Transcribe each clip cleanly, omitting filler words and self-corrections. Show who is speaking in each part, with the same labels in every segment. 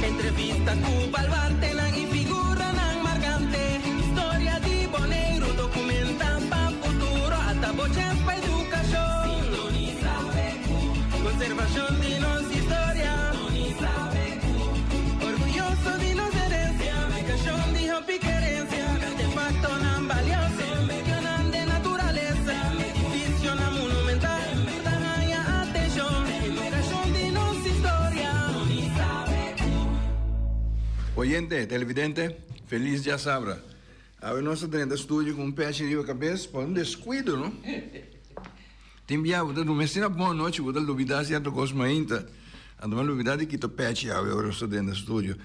Speaker 1: Entrevista Cuba al Bartelan y figura nan marcante. Historia de Bonaire documentan pa futuro hasta boches pa educación. Sintoniza BQ. Conservación de nos historia. Sintoniza BQ. Orgulloso de nos herencia. Educación de hobby querencia. Artefacto nan valioso. Mencionan de naturaleza. Edificio nan monumental. Tamaña atención. Educación de nos historia. Sintoniza BQ.
Speaker 2: Oyente, televidente, feliz já sabra. Agora nós estamos no estúdio com um peixe de cabeça, para um descuido, não? Tem via, você não me ensina boa noite, você duvidar se é do cosmo ainda. A tua novidade é que tu peixe, agora eu estou dentro do estúdio.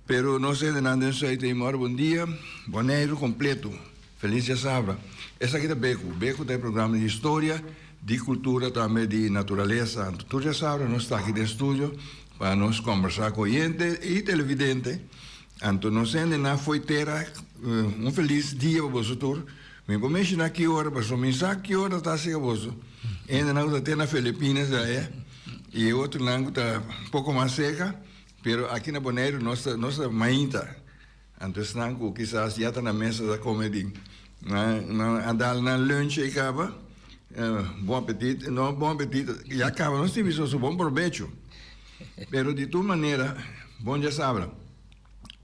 Speaker 2: Pero não sei de nada disso aí, tem bom dia, Bonaire completo, feliz já sabra. Essa aqui é Beco tem programa de história, de cultura, também de natureza. Tu já sabra, nós estamos aqui no estúdio para nós conversar com oyente e televidente. Então, nós ainda na foiteira, feliz dia para você todos. Me comece na que hora, para mensagem que hora está chegando você. Ainda não está na Filipinas, e outro lango está um pouco mais seca, mas aqui na Bonaire, nossa mainta. Então, lango, quizás já está na mesa da comida. Andar na lunch e acaba. Bom apetite, não bom apetite, já acaba, nós temos isso, bom proveito. Pero de toda maneira, bom já sabe.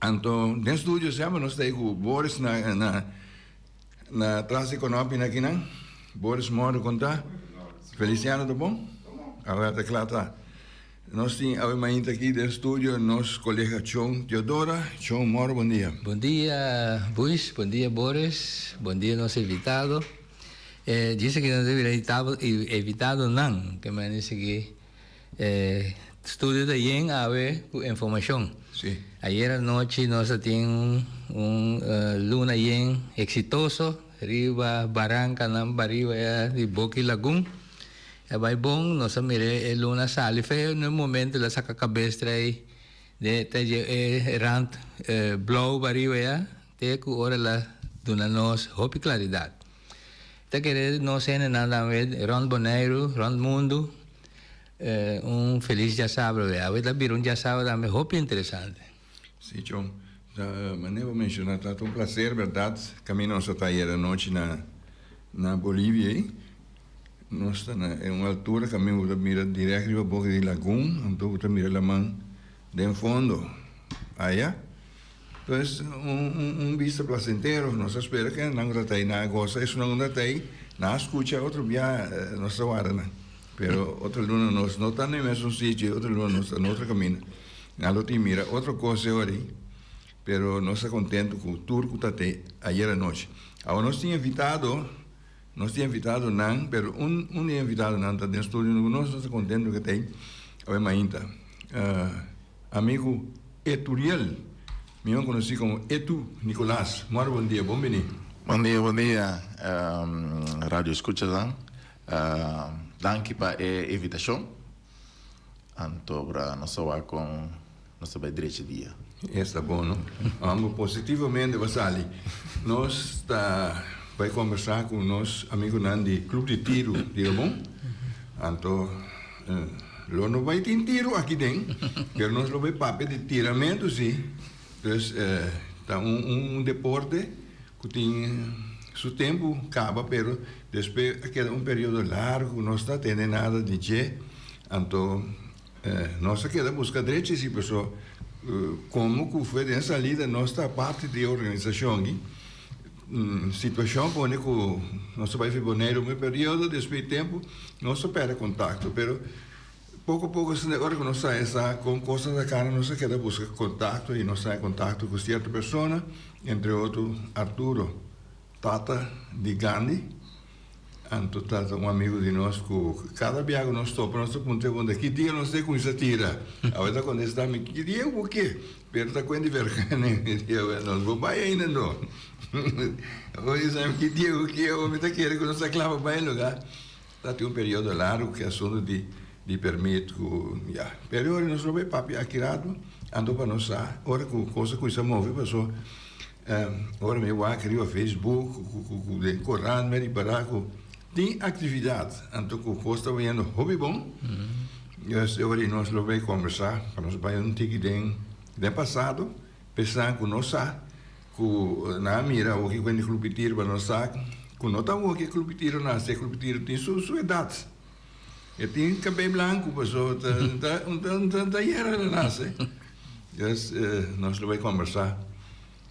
Speaker 2: Então, no estúdio, nós temos o Boris na classe econômica aqui, não? Boris Moro contar. Feliciano, tá bom? Agora está claro, tá. Nós temos a mãe aqui do estúdio, nosso colega John Teodora. John Moro, bom dia.
Speaker 3: Bom dia, Bush. Bom dia, Boris. Bom dia, nosso invitado. Disse que não deveria evitado, não. Que me disse que estudio de Yen a ver información.
Speaker 2: Sí.
Speaker 3: Ayer anoche nos teníamos un luna Yen exitoso, arriba Barranca, arriba de Boqui Lagoon. Vai bom, nós miré el luna sale feo en un momento la saca cabestra y de rand blow arriba ya, te que ahora la duna nos hopi claridad. Te querer no sé nada ver rond Bonaire, rond mundo. Feliz já sabe, a ver, um já sabe também, roupa interessante.
Speaker 2: Sim, John. Mas nem vou mencionar, tá um prazer, verdade. Caminho nossa tarefa à noite na Bolívia, aí. Nós estamos em uma altura, caminho da mira direto para Boca de Lagoon, então da mira a mão de fundo. Aí, então, vista placentero, nós espera que não está na goza, isso não está aí, na escuta outro dia, nossa hora, né? Pero outra luna nós não está no mesmo sítio, outra luna nós está no outro caminho. Na outra mira, outra coisa agora, pero nós estamos contentes com o tour que está até ayer à noite. Agora nós tínhamos invitado não, pero invitado não está no estúdio, nós estamos contentes que tem, a ainda. Amigo Eturiel, me conheci como Etu Nicolás. Muito bom dia, bem-vindo.
Speaker 4: Bom dia, rádio escucha, danke para a invitação. Então, para nós falar com nosso direito dia.
Speaker 2: Está bom, não? Vamos positivamente, Vasali. Nós vai conversar com nosso amigo Nandi, Clube de Tiro, diga bom? Então, não vai ter tiro aqui dentro, mas nós vai papel de tiramento, sim. Então, está deporte que tem seu tempo acaba, mas depois queda período largo, não está tendo nada de je. Então, nós queda buscar direito, se pessoa como que foi dessa salida, nossa parte de organização, situação pone que nós vai fazer Bonaire um período, depois de tempo, nós perde contato, mas pouco a pouco, agora que nós saímos com coisas da cara, nós queda buscar contato e nós saímos em contato com certa pessoa, entre outros, Arturo Tata de Gandhi, então Tata amigo de nós que cada viagem nós topa, nós perguntamos que dia nós temos com essa tira. Agora quando está que dia o quê? Pero está com vergonha, nós vamos ainda não. Hoje sabe que dia o quê? O homem está querendo que nós aclava bem lugar. Está tem período largo que é assunto de permito, já. Pero nós vamos papi aqui ando para nós ora com coisa que isso move passou ora me vai criar Facebook com de Coran me para com tem atividade ando com costa vendo hobby bom eu nós lo vai conversar para nós vai tique de passado pensar com nós com na mira o que quando clube tiro para nós com nota o que clube tiro na se clube tiro tem sua idade eu tenho cabelo branco passou da era nasce nós lo vai conversar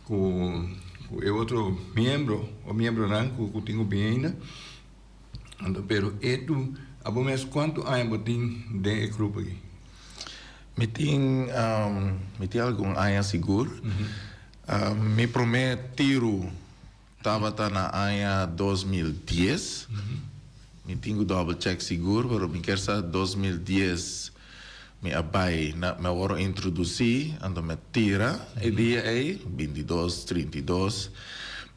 Speaker 2: com o outro membro não que tenho bem ainda pero tu abo mes quanto anos tem de clube aqui
Speaker 4: me tem algum ano seguro me prometiram estava na ano 2010 me tenho double check seguro pero me quer sa 2010 me abai na me oro introduzir ando me tira e dia aí 22 32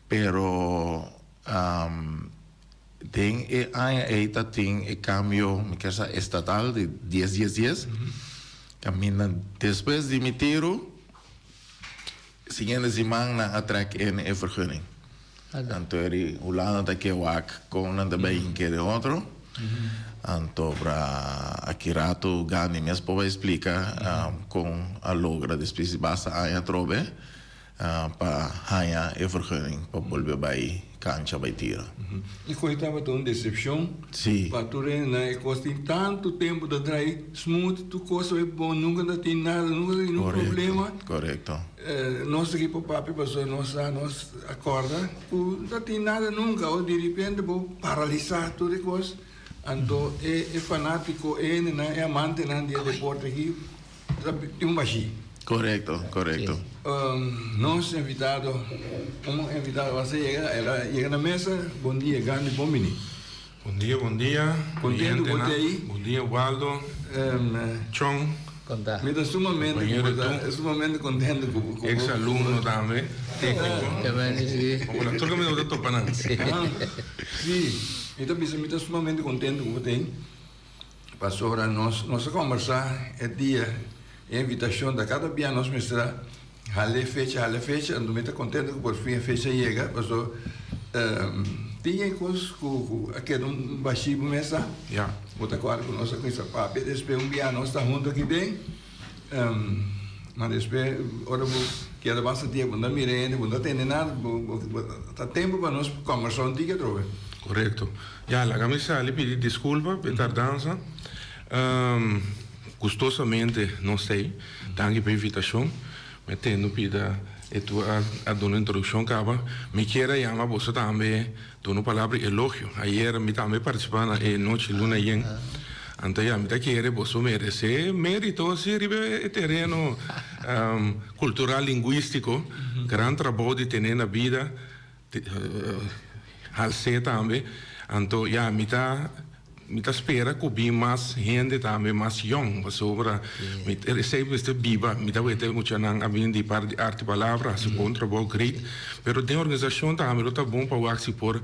Speaker 4: pero tem aí tá tem e cambio me quer sa estatal de 10 caminha depois de me tiro seguinte semana na atrek en vergunning tanto eri ulano da que wak com nanda bem que de outro anto para aqui rato gani mes pode explicar com a logra depois basta a trobe para ganhar a vergunning para volver vai cancha vai tira
Speaker 2: e coitava tão decepção
Speaker 4: sim
Speaker 2: para tu né costem tanto tempo de atrás smooth tu coisa é bom nunca tem nada nunca tem nenhum problema
Speaker 4: correto
Speaker 2: nós aqui para papi passou nós acorda não tem nada nunca ou de repente vou paralisar tudo coisa então é fanático é amante não de deporte aqui tem baixi
Speaker 4: correto
Speaker 2: nós invitado você chega na mesa bom dia Gandhi bom menino
Speaker 5: bom dia
Speaker 2: contente com você aí
Speaker 5: bom dia Waldo Chong
Speaker 2: me dá sumamente contente com
Speaker 5: ex-aluno também técnico como la turca me dá topanan
Speaker 2: sim então me dá sumamente contente com você passou a nós conversar é dia a invitação da cada dia nós mostrar hale fecha ando me está contente que por fim a fecha chega passou tinha coisas que aquele baixinho mesa outra coisa que nós com essa papi depois dia nós está junto aqui bem mas depois ora que era bastante tempo não mirei não tem nada tá tempo para nós conversar um dia trove
Speaker 5: correto la camisa lhe pedi desculpa per tardanza gustosamente não sei tanto pela invitação me tendo pida e tu a dona introdução cava me queira chamar você também dona palavra elogio ayer me também participar na noite luna yen então me tá querer você merece mérito se ribe terreno cultural linguístico grande trabalho de ter na vida al ser também então me espera que bem mais gente também mais young sobre me sempre este viva me dá muito não a mim de parte de arte palavra se bom trabalho great pero tem organização também está bom para o axi por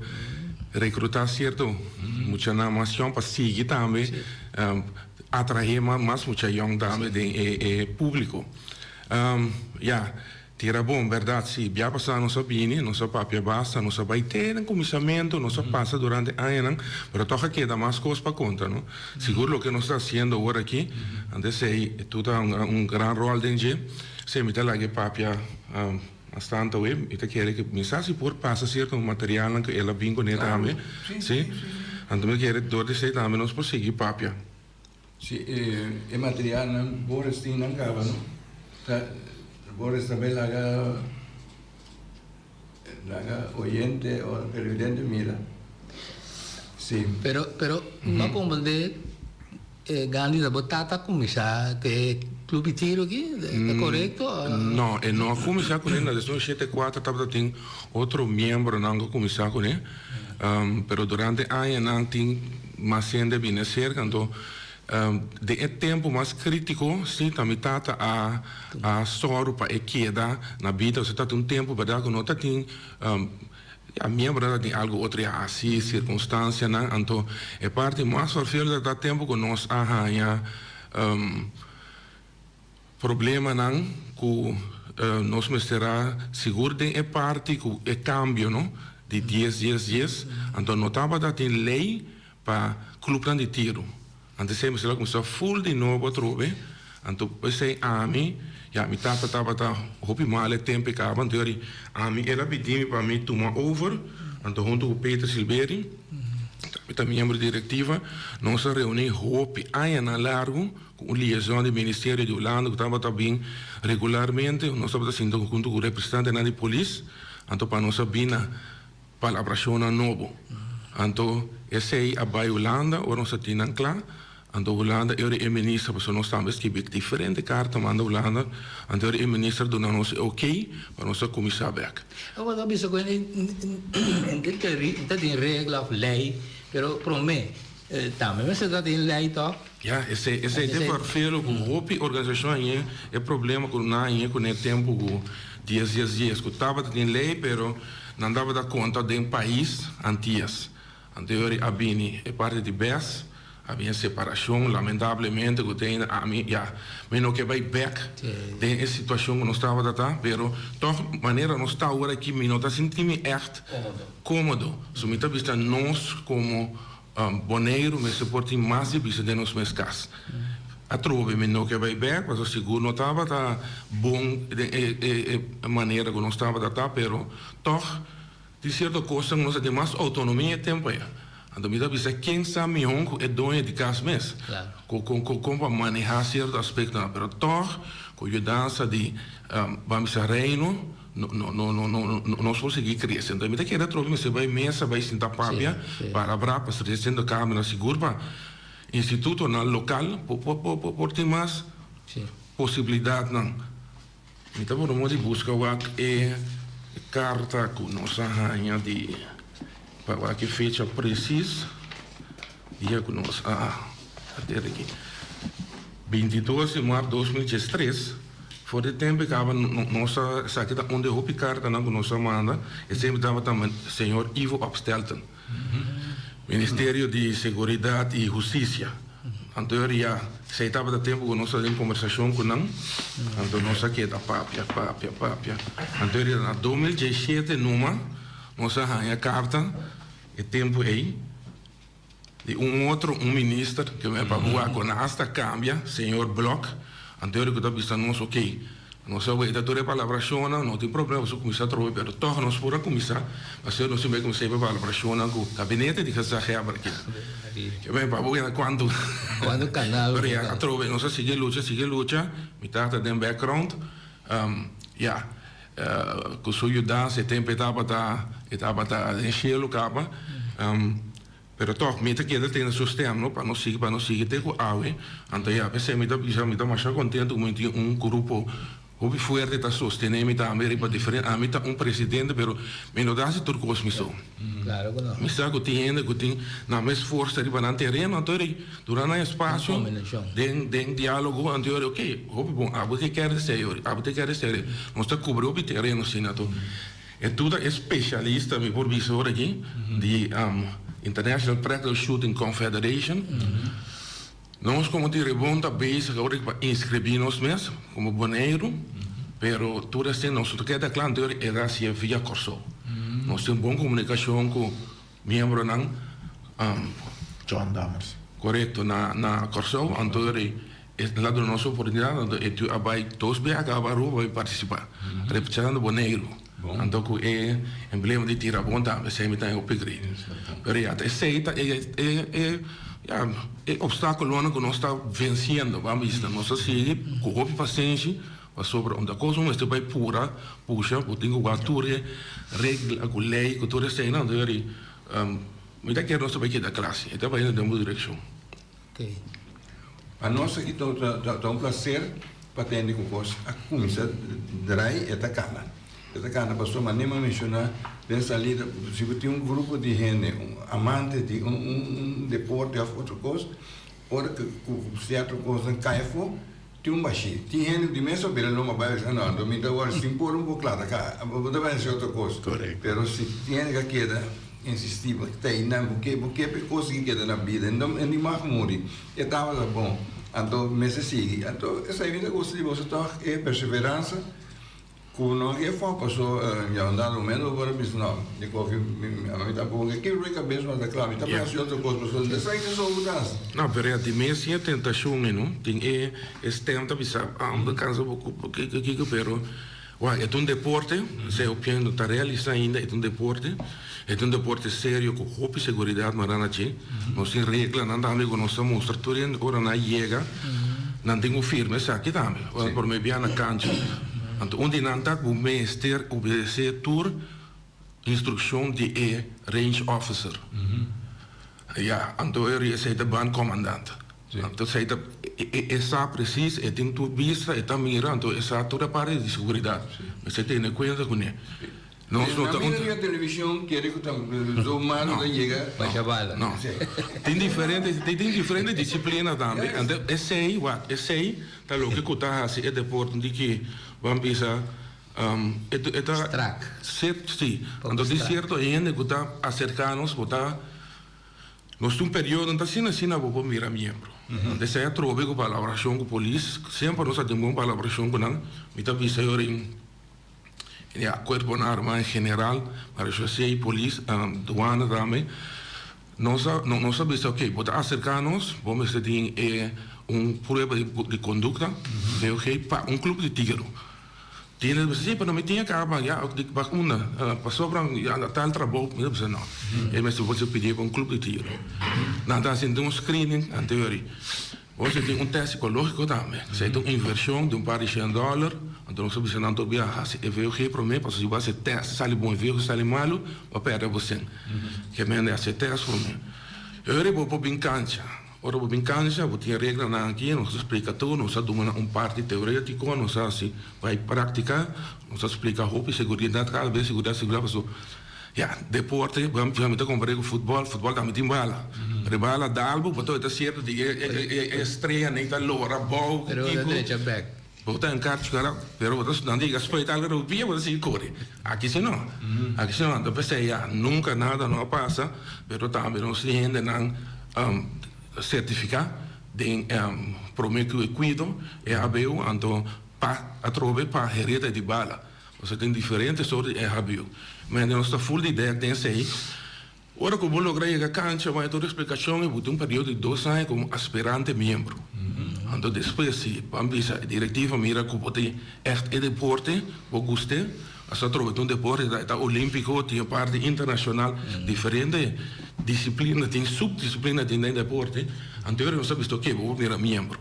Speaker 5: recrutar certo muito não mais young para seguir também atrair mais muito young também de público tira bom, verdade, se já passar nossa opinião, nossa papia basta, nossa vai ter um comissamento, nossa passa durante anos, mas toca queda mais coisas para conta, não? Seguro o que nós está fazendo agora aqui, antes sei, tudo grande rol dentro, se me lá que papia bastante web, e te quer que me sabe por passa certo material que ela vem com ele também, sim, então me quer dor de sei também nós prosseguir papia.
Speaker 2: Sim, o material não pode estar não acaba, não? Por eso también la oyente o televidente mira. Sí.
Speaker 3: Pero no comprende Gandhi da botata cominciare che club tiro aqui, é correto?
Speaker 5: No, e não começar com ele, na 74 estava tem outro membro não começar com ele, pero durante anos não tem mais gente vindo cerca, então de tempo mais crítico, sim, também está a sorte para queda na vida, você está um tempo para que não está tem a minha verdade tem algo outro assim circunstância, né? Então é parte mais forte da tempo que nós arranha problema não que nós será seguro de é parte que é cambio, não? De 10. Então não estava da tem lei para clube de tiro. Antes sempre se começou full de novo trove. Então pensei a mim, já me tava hopi mal tempo que acaba, então a mim ela pediu para mim tomar over. Então junto com Peter Silveri, também membro diretiva, nós reunimos hopi aí na largo com o liaison do Ministério de Holanda, que estava também regularmente, nós estávamos assim junto com o representante da polícia, então para nós vir para a operação novo. Então esse aí a Bahia Holanda, ou nós tínhamos claro. Então, Holanda é o ministro, porque nós estamos escrevendo diferente cartas, manda Holanda, então o ministro dá nos ok, para nós começar a ver.
Speaker 3: Agora, não precisa tem regra, lei, pero promete, também você está tem lei, tá?
Speaker 5: Ja, esse é perfeito, com a organização aí, é problema com nós, com o tempo, com dias, que estava tem lei, pero não dava dar conta de um país antias. Então, a Bini é parte de BES, havia separação, lamentavelmente, que tem a mim, já, menos que vai back, tem essa situação que nós estava a tratar, pero, de maneira, nós está agora aqui, nós está sentindo echt cômodo. Se me está vista nós, como boneiro, mas se porta mais de vista de nós mesmos casos. A trove, menos que vai back, mas o seguro não estava tá bom, de maneira que nós estava a tratar, pero, de certa coisa, nós temos mais autonomia e tempo aí. Então, me dá vista quem sabe melhor é dono de casa mesmo. Como manejar certo aspecto, mas com a ajuda de vamos a reino, nós vamos seguir crescendo. Então, me dá que era trocar, você vai mesa, vai sentar papia para abrir, para ser da câmera segura, para instituto na local, por ter mais possibilidade, não. Então, vamos buscar a carta que nós arranha de para que fecha precisa, dia que nós até aqui 22 de março de 2013, foi o tempo que a nossa saque da onde o carta na nossa manda, e sempre estava também o senhor Ivo Abstelten, Ministério de Seguridade e Justiça. Então, já se estava da tempo que nós fazíamos conversação com não, então nós aqui da papia. Então, em 2017 nós arranha a carta e tempo aí de um ministro que vai para voar com esta cambia, senhor Bloch, anterior que está pensando nós ok, nós vamos dar toda a palavra não tem problema, você começar a trabalhar, pero todos nós podemos começar, mas eu não sei como se vai a palavra com o gabinete de casa reabra aqui, que vai para voar quando
Speaker 3: canal,
Speaker 5: a trabalhar, nós sigue luta, me trata de background, com sua ajuda, se tempo etapa em cielo capa, pero toch me que ele tem o sistema, não para nós seguir ter com a água, então já pensei me dá mais contento com grupo o forte está sustentando me dá América diferente, a mim tá presidente, pero me não dá se turcos me sou.
Speaker 3: Claro que não.
Speaker 5: Me sabe que tem na mesma força de banana terreno, então durante o espaço, tem diálogo, então ok, bom, a você quer dizer, nós está cobrindo o terreno, sim, então é tudo especialista, me por visor aqui, de International Practical Shooting Confederation. Nós, como de rebonda, base, agora para inscrever nós mesmos, como boneiro, pero tudo assim, nós queda claro, era assim, via Corso. Nós temos boa comunicação com membros, não?
Speaker 4: John Dammers.
Speaker 5: Correto, na Corso, então, lá da nossa oportunidade, vai todos bem acabar, vai participar, representando boneiro. Então, é emblema de Tirabonda, mas sempre tem o pegreiro. Pero, é obstáculo que nós estamos vencendo, vamos dizer, nós seguimos com paciência, sobre onde a coisa não vai pura, puxa, porque tem que aturar, regra, com lei, com tudo isso, não, me dá que nós vai que da classe, então vai na mesma direção.
Speaker 3: Ok.
Speaker 2: A nossa aqui está prazer para ter com você, a comissão drai é da cana. Esta cana passou, mas nem mencionar, dessa lida, se tem grupo de gente, amante de deporte ou outra coisa, ora que certa coisa cai fora, tem baixinho. Tem gente de mesmo pelo nome vai não, domingo agora se impor pouco claro, cá, vai ser outra coisa.
Speaker 4: Correto.
Speaker 2: Pero se tem que queda insistir, tem não, porque coisa que queda na vida, não é nem mais morrer. Estava bom. Então, meses sigue. Então, essa vida gosta de você estar é perseverança. Não é foco, passou já andar no menos agora mesmo não. De qualquer a mim tá bom que o rica mesmo da clave. Tá pensando outra coisa, pessoas de sair só mudança.
Speaker 5: Não, pero a dimensão é tentação, não? Tem tenta bisa anda cansa pouco porque pero é um deporte, se eu penso tá realista ainda, é um deporte sério com roupa e segurança maranachi. Nós tem regra, não dá amigo nós mostra tudo, ora na chega. Não tenho firme, sabe também. Por me bem na cancha. Então, onde não está o mestre obedecer tour instrução de range officer. Ja, então ele é o ban comandante. Então, essa precisa, tem tudo vista, está mirando, essa toda parte de segurança. Você tem em conta com ele.
Speaker 2: Na minha televisão, quero que os humanos chega.
Speaker 3: Baixa bala.
Speaker 5: Não. Tem diferentes disciplinas também. Então, esse aí, tá louco que está assim, é deporte de que vamos pensar,
Speaker 3: Strack.
Speaker 5: certo, sim. Então, de certo, ainda que está acercar-nos, nós temos um período, então, assim, vou mirar membro. Então, se eu trovo com colaboração com a polícia, sempre nós temos uma colaboração com ela, me está pensando em Corpo Armado em geral, mas eu sei, polícia, doana também, nós sabemos, ok, vou acercar-nos, vamos ter prova de conduta, ok, para clube de tiro. Tiene, sí, pero me tiene que acabar ya, de vacuna, pasó para tal trabajo, me dice no. Él me dice, pedir para clube de tiro. Nada, haciendo un screening anterior. Você tem teste psicológico também. Você tem uma inversão de par de $100, então não sabe se não estou viajando. É ver o que para mim, porque se você teste, sai bom, ver o que sai malo, vai perder você. Que é esse teste para mim. Eu vou para a cancha. Ora, para a cancha, vou ter regra aqui, não se explica tudo, não se dá parte teórico, não se vai praticar, não se explica roupa e segurança, cada vez segurança, ja, deporte, vamos comprar o futebol também tem bala. Rebala dá algo, botou está certo, estreia nem tá loura, bom,
Speaker 3: Pero da derecha back.
Speaker 5: botar em cartas, cara, pero botou não diga respeitar a rupia, você se corre. Aqui se não, então pensei, já, nunca nada não passa, pero também não se rende não certificar de prometo e cuido é abeu, então a trove para hereda de bala. Você tem diferentes sortes de abeu. Mas nós está full de ideia que tem aí. Ora que eu vou lograr chegar a cancha, vai toda a explicação, eu vou ter período de 2 anos como aspirante membro. Então depois, se a diretiva mira que eu tenho este deporte, eu gostei, essa trova um deporte está olímpico, tem parte internacional, diferente disciplina, tem subdisciplina de deporte, então eu não sabia o que, vou virar membro.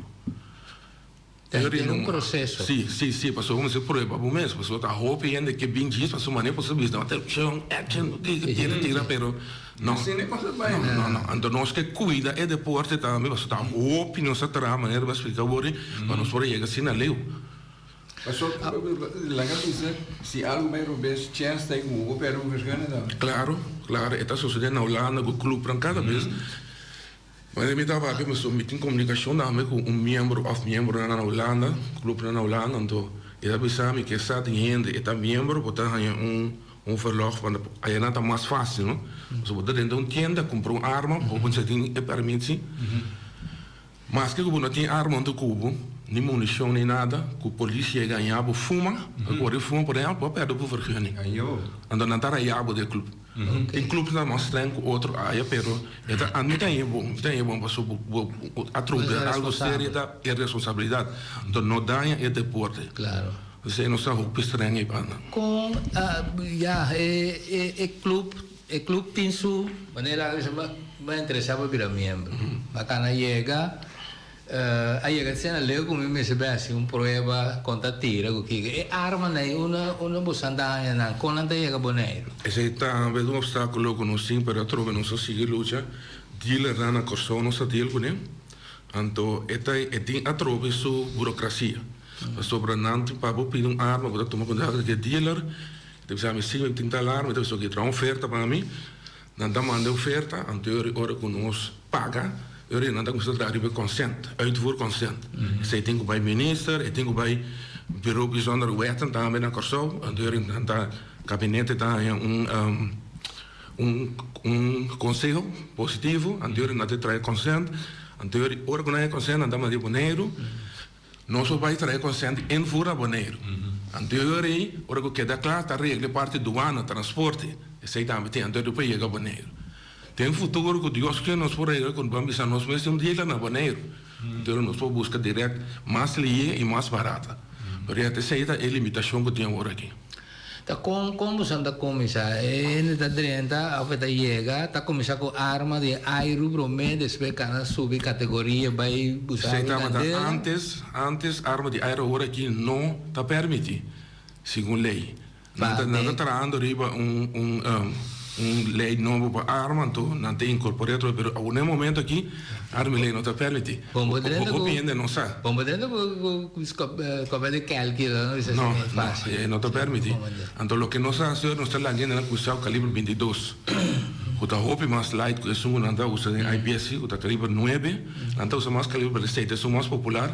Speaker 3: Tem um processo.
Speaker 5: Sim, passou vamos ser prova por mês, passou a roupa e ainda que bem diz, passou maneira para subir, não até chão, action, tira, pero não. Não. Então nós que cuida é deporte também, passou a roupa, não se terá maneira para explicar agora, para nós poder chegar assim na lei.
Speaker 2: Passou, lá que se algo mais robês, chance tem o opera um vergonha não.
Speaker 5: Claro, está sucedendo na Holanda, com o clube para cada vez. Mas eu estava aqui, mas eu tinha comunicação com membro na Holanda, clube na Holanda, então ele pensava que essa gente é membro, porque tem verlof, aí não está mais fácil, não? Você pode dentro de uma tienda, comprar uma arma, ou você tem permite. Mas que você não tem arma no cubo, nem munição nem nada, que a polícia ganhava fuma, agora fuma por exemplo, pode perder por vergonha. Então não está aí do clube. Tem clubes que não estão com outro área, pero não tem bom para atropellar algo sério é responsabilidade. Então não dá é deporte.
Speaker 3: Claro.
Speaker 5: Você não sabe o que estranho é para.
Speaker 3: Com o clube tem sua maneira vai interessar para virar membro. Bacana chega aí a cena leu como me se vê assim prova contra tira que é arma né uma busanda na conta chega boneiro.
Speaker 5: Esse está vendo obstáculo que nós sim para trocar nossa seguir luta dealer na corção nossa deal com ele. Então tem a trocar sua burocracia. Sobre não para pedir uma arma para tomar cuidado que dealer deve ser sim tem tal arma deve ser que traz oferta para mim não dá manda oferta anterior hora que nós paga eu não tenho que dar consent, uitvoer consent. Zij denken bij minister, ik denk bij bureau bijzonder wetten, daar ben ik er zo. En het kabinet daar conselho positivo, en deur dat het consent. Então, ora que não é consciente, andamos de boneiro, nós vai trazer consciente em fora boneiro. Então, ora que queda claro, está regra parte doana, transporte, esse aí também tem, então depois chega boneiro. Tem futuro que Deus que nós por aí, quando vamos nós mesmos dia lá na boneiro. Então, nós podemos buscar direto mais linha e mais barata. Porque essa aí é a limitação que temos aqui.
Speaker 3: Tá como você anda começar? Na drenta, a feta chega, tá começar com arma de aero, promedio, depois cada subcategoria vai buscar.
Speaker 5: Antes arma de aero agora aqui não está permitido, segundo lei. Não está trazendo riba lei nova para arma, então não tem incorporado, mas a um momento aqui arma lei não está permitido.
Speaker 3: Como drenta,
Speaker 5: não sabe.
Speaker 3: Como drenta, como de cálculo,
Speaker 5: não está permitido. Então, o que nós fazemos, nós estamos lá na usar o calibre 22. O da roupa mais light, que é um anda usa IPS, o da calibre 9, anda usa mais calibre 7, é o mais popular.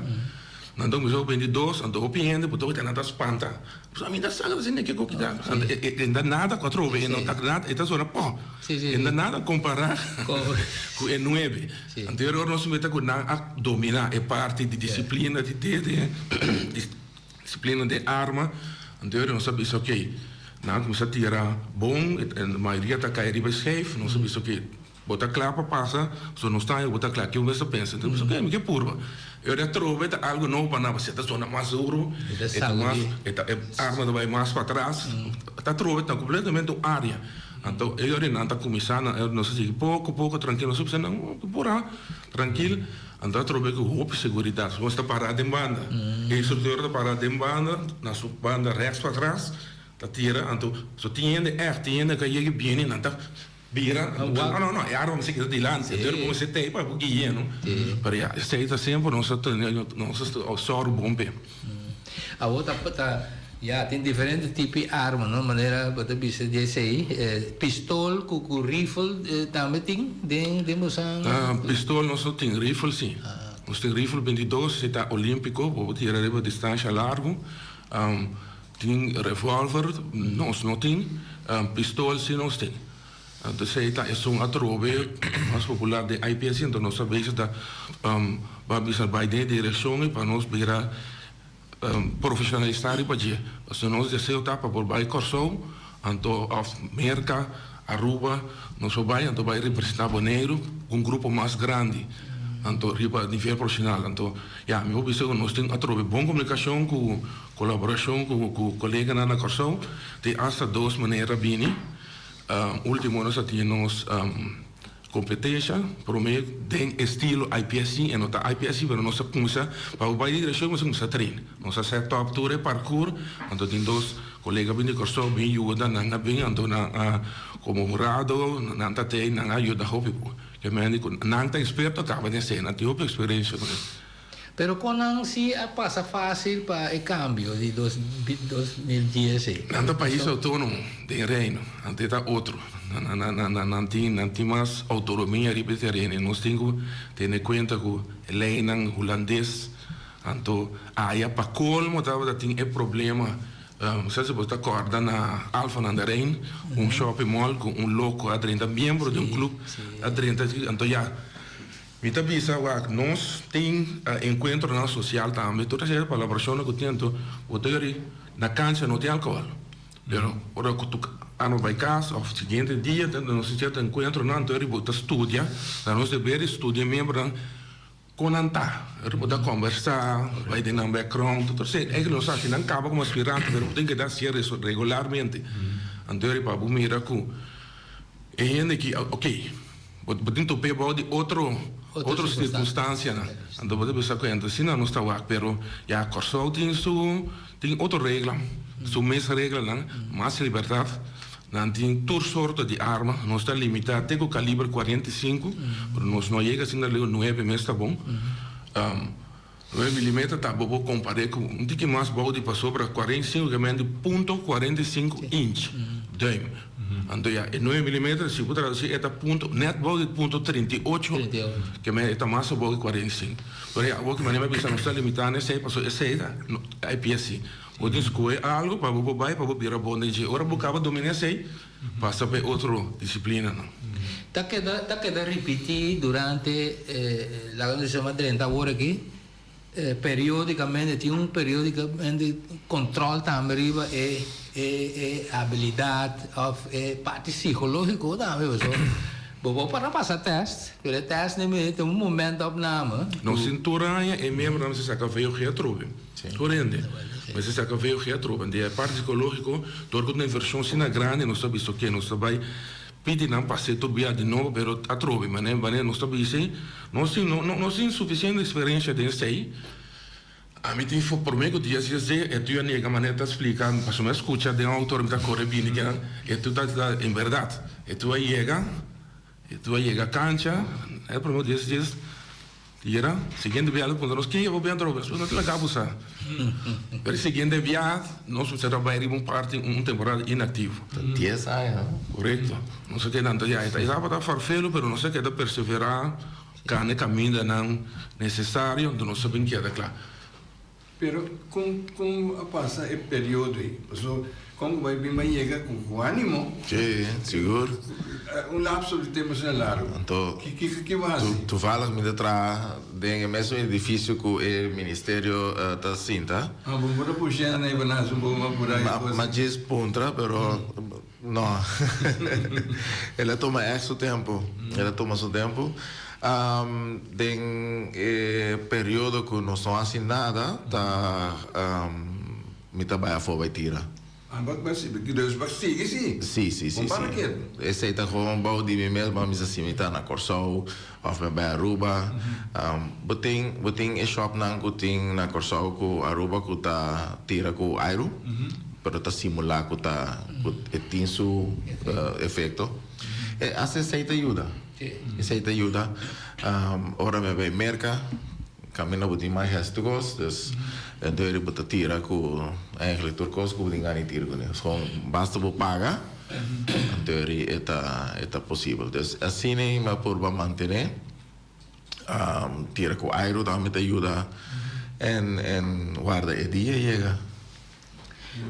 Speaker 5: Então, usa o 22, anda roupa ainda, porque tem nada espanta. Mas a mim dá sangue, assim, que eu quiser. Ainda nada com a trova, não está nada, está só na pó. Ainda nada comparar com o 9. Anterior, nós metemos a dominar, é parte de disciplina, disciplina de arma. Anterior, nós sabemos, ok, não começa a tirar bom, a maioria está caindo safe, nós sabemos, ok, botar claro para passar, se não está, botar claro que o mesmo pensa. Então, ok, mas que purva. Eu já trouxe algo novo para nós, está zona mais duro, a arma vai mais para trás, está trouxe, está completamente área. Então, eu não está começando, não sei se pouco, tranquilo, não sei não, porra, tranquilo. Então, trouxe que roupa e segurança, você está parado em banda. E o instrutor está parado em banda, na sua banda rechts para trás, está tira, então, só tinha que ir bem, não está. Vira, não, é arma que está delante, então como você tem para o guia, não? Para já, isso aí está sempre nosso soro bom pé.
Speaker 3: A outra já tem diferentes tipos de armas, não? Maneira para você dizer aí, pistola, com rifle também tem moção.
Speaker 5: Pistola nós tem rifle sim. Nós tem rifle 22, está olímpico, para tirar a distância largo. Tem revólver, nós não tem. Pistola sim nós tem. Então, é um atrove mais popular de IPS, então nós sabemos que vai ter direção para nós virar profissionalizar para dia. Se nós desejamos para por vai corso, então a merca, Aruba, nós vai representar Bonaire um grupo mais grande. Então, riba nível profissional. Então, meu objeto nós temos atrove boa comunicação, colaboração com o colega na corso, de hasta duas maneiras bem. Último nós temos competência por meio de estilo IPSC e não está IPSC mas nós começa para o baile de direção nós começa a treinar nós fazemos top tour e parkour então tem dois colegas bem de curso bem ajuda na bem então como jurado na tem na ajuda hope que me digo não está experto acaba de ser na tive experiência
Speaker 3: Pero quando se passa fácil para o câmbio de 2010.
Speaker 5: Nada país autônomo de reino, ante está outro. Não tem mais autonomia de terreno. Nós temos que ter em conta que a lei holandês, então aí para colmo tem um problema. Se você está acorda na Alfa Nandarein, shopping mall com louco a 30 membros de clube a 30, então já Mita bisa que nós tem encontro na social também, toda essa colaboração que tem, o teori na cancha não tem álcool. Pero ora que tu ano vai casa, o seguinte dia, nós temos encontro na teori bota estudia, nós deveres estudia membro com anta, bota conversar, vai ter um background, tudo isso. É que nós acho que não acaba como aspirante, pero tem que dar isso regularmente. Anterior para o miracu, é ainda que, ok, tem que ter de outra circunstância, né? Então você pensa que então se não está lá, pero já corso tem outra regra, sua mesma regra, né? Mais liberdade, não tem toda sorte de arma, não está limitado, tem o calibre 45, mas nós não chega assim na 9 mas está bom. 9 mm tá bom comparar com um pouquinho mais bom de passou para 45 que é ponto 45 inch, dime. Então, já, 9 mm, se você traduzir, é ponto, net bom de ponto 38, que é mais bom de 45. Então, já, o que maneira pensa não está limitado, esse é IPSC. Você escolhe algo para você virar bom de dia. Agora, você acaba dominar esse, passa para outra disciplina.
Speaker 3: Está queda repetir durante la condición de 30 horas aquí, periodicamente, tiene un periodicamente control también arriba habilidad, parte psicológico también, eso. Vou para passar teste, porque teste tem momento de opname.
Speaker 5: Não cintura é mesmo não se saca veio que atrove. Corrende. Mas se saca veio que atrove. De parte psicológico, torco uma inversão sina grande, não sabe isso que não sabe. Pedi não passe tudo bem de novo, pero atrove, mas não sabe isso. Não tem suficiente experiência desse aí. A mim tem por mim que dia se é tu a maneira de explicar, para me escutar de um autor me tá corre bem, é tu tá em verdade. É tu aí e tu chega a cancha, é para mim diz e era seguinte viagem quando nós que eu vou bem drogas, não te acabo sa. Pero seguinte viagem nós vamos trabalhar em parte temporada inativo.
Speaker 4: 10 anos,
Speaker 5: correto. Não sei que tanto já está. Já para farfelo, pero não sei que perseverar, cane caminho não necessário, então não sabem que é claro.
Speaker 2: Pero como passa esse período aí, como vai bem chega com ânimo?
Speaker 4: Sim, seguro.
Speaker 2: Lapso de tempo é largo.
Speaker 4: Então,
Speaker 2: que vai assim?
Speaker 4: Tu falas me detrás do mesmo edifício que o Ministério da Cinta.
Speaker 2: Ah, vamos para puxar na Ibanaz, vamos por aí.
Speaker 4: Mas diz pontra, pero não. Ela toma extra tempo. Ela toma seu tempo. Den período que não estão assim nada, me trabalha fora tira.
Speaker 2: Mas Deus vai seguir, sim.
Speaker 4: Sim. Esse aí tá com um balde de mesmo, mas assim, me tá na Corsol, ou me Aruba. Botem e shop na Corsol com Aruba que tá tira com Airo, pero tá simular que tá tem seu efeito. Esse aí te ajuda. Esse aí te ajuda. Ora me vai merca, caminha botem mais gestos, dus então ele bota tira com eigenlijk turcos com ninguém tira com isso. Gewoon basta você pagar, então ele é possível. Dus assim nem mas por manter tira com aero também te ajuda en guarda o dia chega.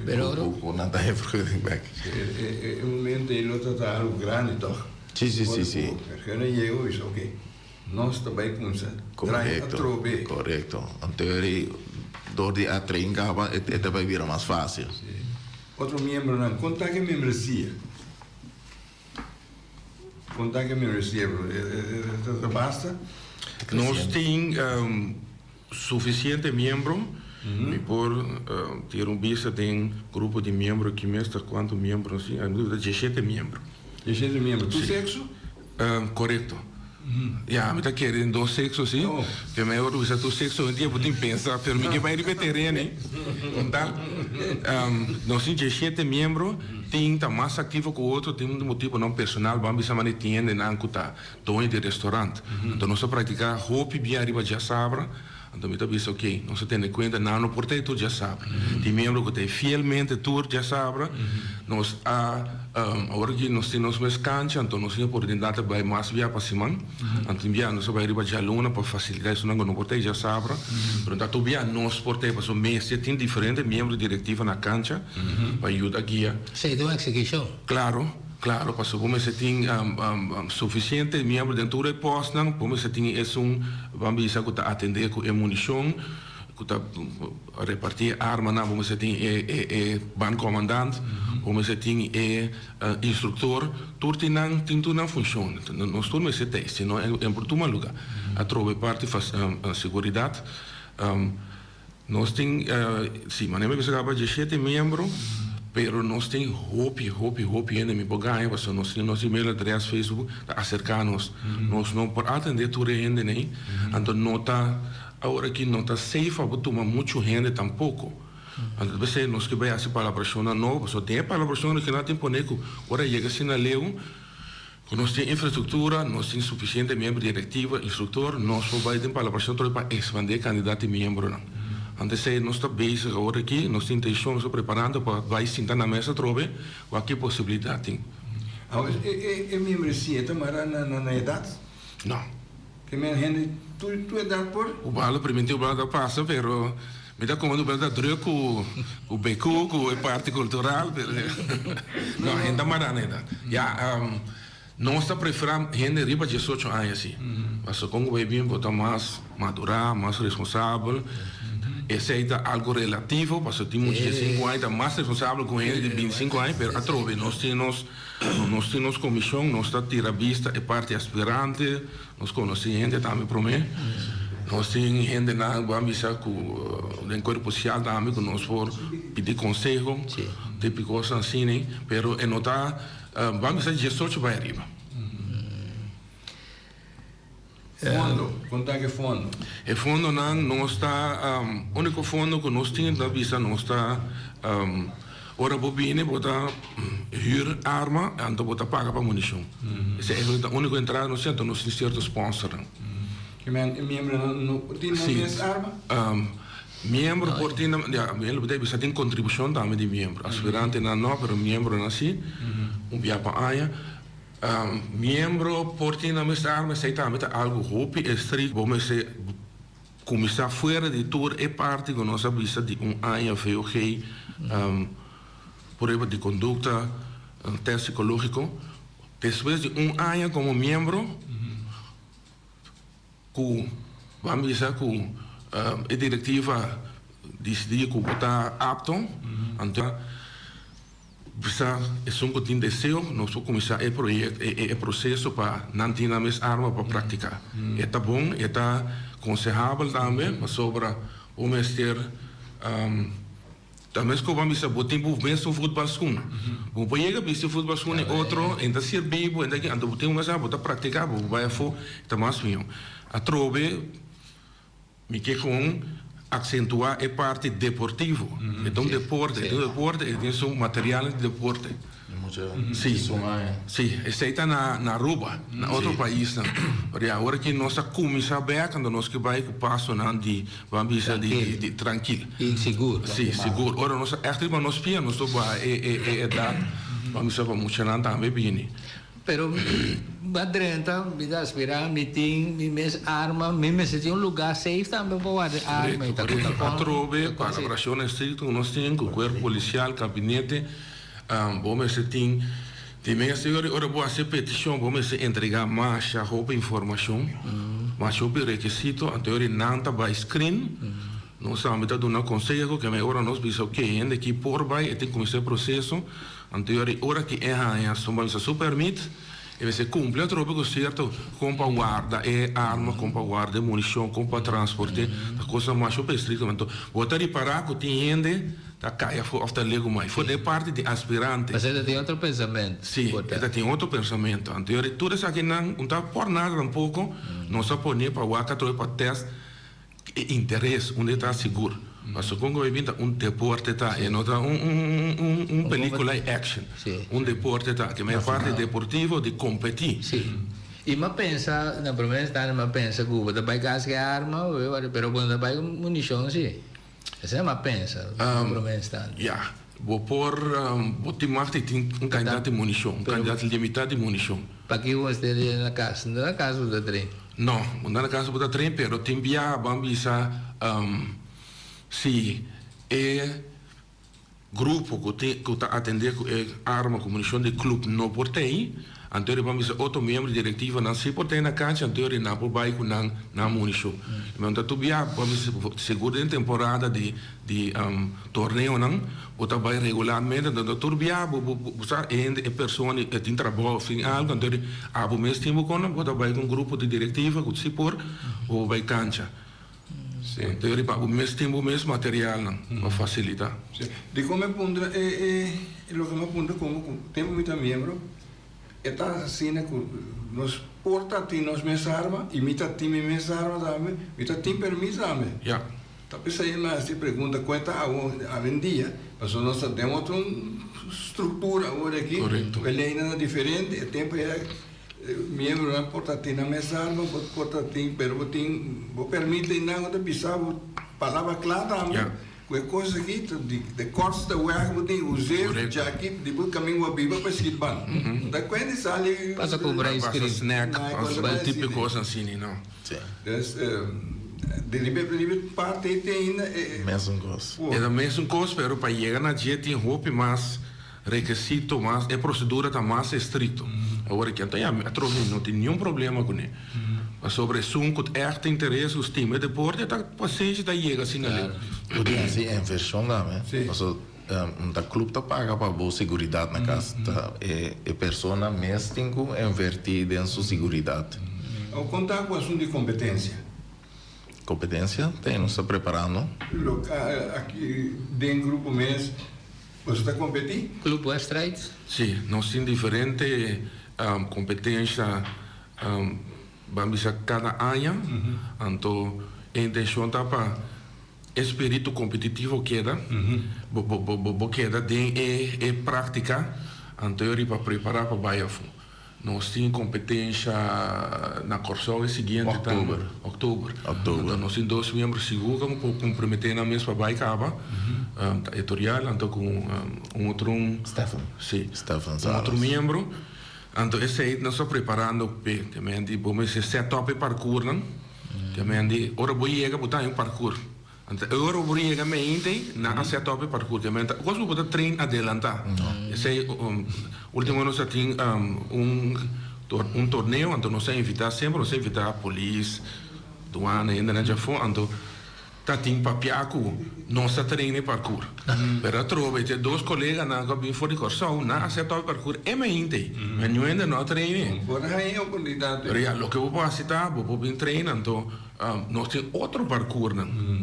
Speaker 3: Pero
Speaker 4: com nada é back.
Speaker 2: É um momento ele está algo grande, então.
Speaker 4: Sim.
Speaker 2: Porque não chegou isso, ok. Nós também com isso.
Speaker 4: Correto. Então ele door die A3 het vai virar mais fácil.
Speaker 2: Outro membro não, conta que membresia. Basta?
Speaker 5: Nós temos suficiente membro por ter vista tem grupo de membros que mesmo quanto membros assim, a dúvida 17 membros.
Speaker 2: 17 membros. Tu sexo?
Speaker 5: Correto. Ja, me está querendo dois sexos, sim. Que me eu uso tu sexo um dia para pensar, pero me que vai repetir, né? Então, nós temos 17 membros, tem tá mais ativo que o outro, tem um motivo não personal, vamos chamar de tienda, não que tá dono de restaurante. Então nós praticar roupa bem arriba já sabra. Então me tá visto ok, nós temos em conta não portei tudo já sabra. Tem membro que tem fielmente tudo já sabra. Nós agora que nós temos mais cancha, então nós temos oportunidade para mais via para cima. Então via nós vai arriba já luna para facilitar isso não portei já sabra. Então via nós portei para o mês tem diferentes membros diretivos na cancha para ajudar guia.
Speaker 3: Sei do execution.
Speaker 5: Claro, para como se tem suficiente membros dentro do posto, não, como se tem vamos dizer que atender com munição, que repartir arma, não, como se tem ban comandante, como se tem instrutor, tudo não funciona. Nós todos se teste, não é por todo lugar. A troca parte faz segurança. Nós temos, sim, mas não é que 17 membros. Pero nós temos hope ainda me pagar, porque nós temos e-mail, adresse, Facebook, acercar-nos. Nós não por atender tudo ainda, né? Então não está, agora que não está safe, para tomar muito gente tampouco. Então você nós que vai assim para a pessoa nova, só tem para a pessoa que não tem boneco, agora chega assim na leu, nós temos infraestrutura, nós temos suficiente membro diretivo, instrutor, nós vai ter para a pessoa para expandir candidato e membro, não. Antes nós estamos bezig agora aqui, nós temos intenção, nós preparando para vai sentar na mesa trove, qualquer possibilidade tem.
Speaker 2: É membresia, está na idade?
Speaker 5: Não.
Speaker 2: Que minha gente, tu é dado por?
Speaker 5: O balo primeiro o balo passa, pero me dá como o balo da droga, o beco, o parte cultural, não, ainda mais nada. Já nós preferimos gente arriba de 18 anos assim. Mas como vai bem, botar mais madurar, mais responsável. Esse é algo relativo, porque temos 15 anos, mais responsável com gente de 25 anos, mas atrove, nós temos comissão, nós temos vista e parte aspirante, nós conhecemos gente também para mim. Nós temos gente na Bambisa com corpo social também, que nós por pedir conselho, tipo coisas assim, mas é notar, Bambisa de 18 vai arriba.
Speaker 2: Fundo, conta que fundo.
Speaker 5: O fundo não está, o único fundo que nós temos na visa não está, ora bobine, bota hyr arma, então bota paga para munição. Esse é a única entrada no centro, nós temos certo sponsor.
Speaker 2: Que membro não tem mesma arma?
Speaker 5: Membro por ter, ele deve ter contribuição também de membro. Aspirante não, mas membro não assim, biapa aia. Membro por ter na mesma arma, sei também algo roupa estrito, vamos se começar fora de tour é parte que nós avisa de ano VOG, por exemplo de conduta, teste psicológico. Depois de ano como membro, que vamos dizer que a diretiva decidiu que está apto, então precisa é um que tem desejo, nós vamos começar o projeto, o processo para não ter a mesma arma para praticar. É bom, é aconselhável também, mas sobre o mestre também que vamos dizer, o tempo mesmo futebol school. O projeto de futebol school é outro, ainda servir, ainda que ando tem mais para praticar, vai for, está mais bem. A trove, me que com acentuar a parte deportivo. Então, deporte é um material de deporte. Sim, esse está na Aruba, na outro país. Agora que nós começamos a ver, quando nós que vai passo de, vamos dizer, de tranquilo.
Speaker 3: E seguro.
Speaker 5: Sim, seguro. Agora nós acreditamos nós pia, nós é dado, vamos dizer, para funcionar também bem.
Speaker 3: Pero badrenta, vida aspirar, me tem arma, me se tem lugar safe também para guardar arma.
Speaker 5: A trove, para a operação estrita, nós temos o corpo policial, gabinete, vamos se tem também senhor, ora boa ser petição, vamos se entregar mais roupa informação, mais roupa requisito, anterior não tá by screen. Nós estamos dando um conselho que agora nós pensamos que ainda que por vai tem que começar o processo anterior hora que é a soma se permite e você cumpre a tropa certo compra guarda arma compra guarda munição compra transporte a coisa mais super estrita então botar reparar que tem ainda da caia for after lego mais foi de parte de aspirante
Speaker 3: mas ele tem outro pensamento
Speaker 5: sim ele tem outro pensamento anterior tudo isso aqui não está por nada um pouco não só por nem para o para teste interesse onde está seguro mas o Congo é deporte tá e nota película action deporte tá que é parte deportivo de competir
Speaker 3: sim e mas pensa na primeira instância mas pensa que da vai gastar arma pero quando vai munição sim essa é uma pensa na primeira instância
Speaker 5: vou por timar tem candidato de munição candidato limitado de munição
Speaker 3: para que você na casa do trem
Speaker 5: não na casa do trem pero tem via bambisa se é grupo que está atendendo arma com munição de clube não portei anterior vamos dizer outro membro diretiva não se portei na cancha anterior não por baixo na munição então tu via vamos seguro em temporada de torneio não ou também regularmente então tu via usar a pessoa que tem trabalho fim algo anterior abo mesmo tempo com ou também com grupo de diretiva que se por ou vai cancha então, o mesmo material não facilita.
Speaker 2: De como é ponto o que me ponto como temos muitos membros está assim né que nós porta tem nós mesma arma e mita tem mesma arma também mita tem permisso também. Tá pensando na se pergunta quanto a vendia mas nós temos outra estrutura agora aqui ele ainda é diferente o tempo é membro na porta tem na mesa arma porta tem pero tem vou permite não de pisar palavra clara também que coisa aqui de cortes da ué que tem usar já aqui depois caminho a biba para seguir ban da quando sai
Speaker 3: passa comprar
Speaker 5: snack passa tipo de coisa assim não
Speaker 2: de livre parte tem ainda
Speaker 4: mesmo coisa
Speaker 5: é mesmo coisa pero para chegar na dia tem roupa mais requisito mais a procedura está mais estrito Agora que então, não tem nenhum problema com ele. Mas sobre assunto que echt interesse os times de deporte, tá paciente da chega assim ali.
Speaker 4: Podia ser em versão lá, né?
Speaker 2: Sim.
Speaker 4: Mas o clube tá paga para boa segurança na casa. E pessoa mesmo tem que invertir em sua segurança.
Speaker 2: Ao contar com o assunto de competência,
Speaker 4: Competência, tem, não está preparando.
Speaker 2: aqui dentro do grupo mês, você está competindo?
Speaker 3: Clube West Rides?
Speaker 5: Sim, nós temos diferente competência vamos cada ano. Então, a intenção tá para espírito competitivo queda, queda de prática anterior para preparar para Baiafu. Nós temos competência na Corsol seguinte, outubro. Então, nós temos 2 membros seguros que comprometem na mesma para Baicaba, editorial, então com outro
Speaker 4: Stefan.
Speaker 5: Sim.
Speaker 4: Stefan
Speaker 5: Um outro membro. Então, esse aí nós estamos preparando também de vamos dizer setup e parkour, não? Também de ora vou chegar botar um parkour. Então, ora vou chegar mente na setup e parkour. Também gosto de botar treino adelantar. Esse aí último nós temos um torneio, então nós invitar sempre, nós invitar a polícia, doana, ainda na Japão, então tá tem papiaco nossa treino parkour. Pero trove te 2 colegas na que vim fora de Corsol na setup parkour é mente. Mas não ainda não treino.
Speaker 2: Por aí é oportunidade.
Speaker 5: Pero ya, lo que vou citar, vou vir treinar, então nós temos outro parkour,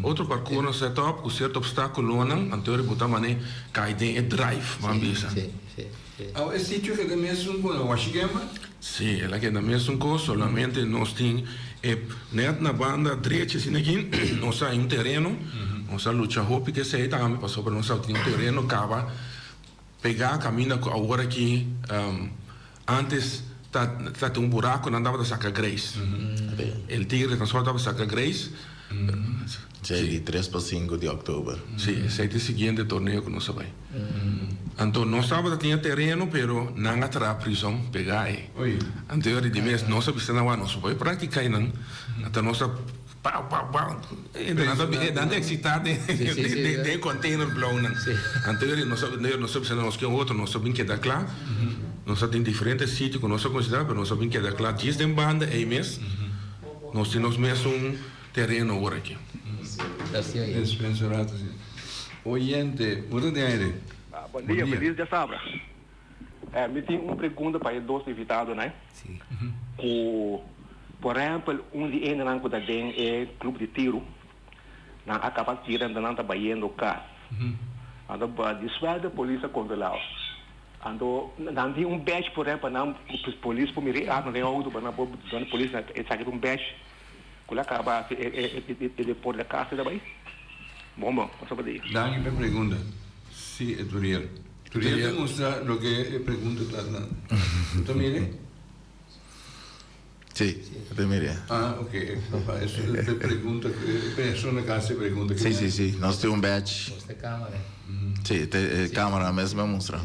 Speaker 5: outro parkour no setup, com certo obstáculo, então eu botar mané cai de drive, vamos dizer.
Speaker 3: Sim.
Speaker 2: É sítio que também é um bom, Washigama?
Speaker 5: Sim, ela que também é um coisa, solamente nós temos na banda direita, assim aqui, nós temos terreno, nós luta roupa que sei também, passou para nós temos terreno, acaba pegar caminho agora que antes tá buraco, não dava para sacar greix. O tigre transportava sacar greix.
Speaker 4: Sim, de 3 para 5 de outubro.
Speaker 5: Sim, esse é o seguinte torneio que nós vai. Então, nós sabemos que tinha terreno, pero não atrás prisão, pegar aí. Anterior de mês, nós sabemos que não vai praticar, não. Então, nós pau. Ainda excitado de container blow, não. Anterior, nós sabemos que nós que outro, nós sabemos que dá claro. Nós temos diferentes sítios que nós consideramos, mas nós sabemos que dá claro. Diz de banda, aí mesmo. Nós temos mesmo terreno agora aqui.
Speaker 2: Dispensato, sim. Oyente, muda de aire.
Speaker 6: Bom dia, feliz de sabra. Me tem uma pergunta para os 2 invitados, né?
Speaker 3: Sim.
Speaker 6: Por exemplo, de ainda não cuida bem é clube de tiro. Não acaba tirando, não está baiando o carro. Então, desvada a polícia controlar. Então, não tem badge, por exemplo, não a polícia por me não tem outro, para a polícia sair badge. Quando acaba depois da casa também. Bom, passa para aí.
Speaker 2: Dá uma pergunta. Sim, é Turiel. Turiel te mostra o que é pergunta lá. Tu também?
Speaker 4: Sim, eu também.
Speaker 2: Ok. Isso é pergunta que pessoa que hace pergunta.
Speaker 4: Sim. Nós temos badge.
Speaker 3: Mostra câmera.
Speaker 4: Sim, tem câmera mesmo mostra.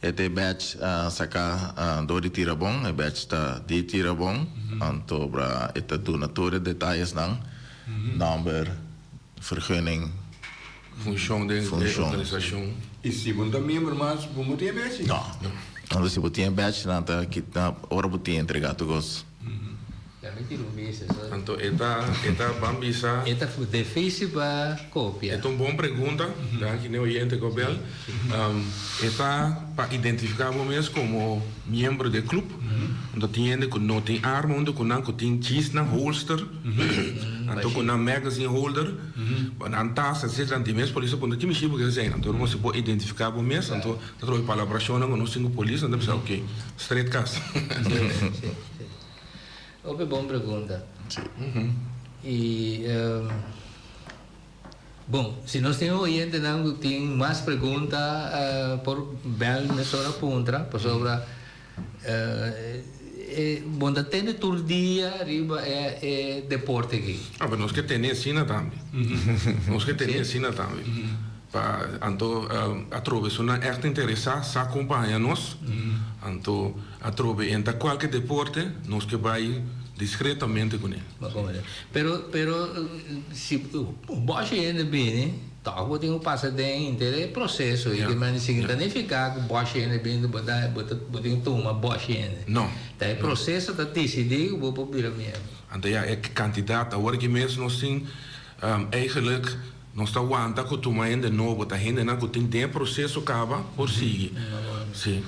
Speaker 4: Este badge sacar do de tira bom, e badge está de tira bom, então para este donatório detalhes não, number, vergunning,
Speaker 5: Função de organização.
Speaker 2: E se você está membro, mas você tem badge?
Speaker 4: Não, se você tem badge, não está aqui, hora você tem entregado os.
Speaker 3: Também tiro meses.
Speaker 5: Então, esta bambisa.
Speaker 3: Esta foi difícil para cópia.
Speaker 5: É uma boa pergunta, que nem o oyente Gobel. Está para identificar o mesmo como membro do clube. Então, não tem arma, não tem cheese na holster, então com na magazine holder, na taça, etc. Tem mesmo, por isso, quando tem mexido, porque é então você pode identificar o mesmo. Então, trouxe colaboração com nós, com a polícia, então, pensa, ok, straight cast.
Speaker 3: Sim. Uma boa pergunta. E, bom, se nós temos oyente que tem mais perguntas, por bel nessa hora punta, sobre bom, tem todo dia arriba é deporte aqui.
Speaker 5: Mas nós que temos ensina também. Nós que temos ensina também. Então, a trove é uma echt interessada, se acompanha nós. Então, a trove entra qualquer deporte, nós que vai discretamente com ele.
Speaker 3: Pero se o Bosch ainda bem, Toch moet je passen in het processo. Je kan niet zeggen, dan ficar com boche en bem botar tomar boche en.
Speaker 5: No.
Speaker 3: Dat processo dat decidir vou probeer meer.
Speaker 5: En ja, ik kandidaat, daar word je mensen nog zien, eigenlijk nog staan wanta que tu mais ainda novo, tá ainda não tem tempo processo acaba por seguir. Sim.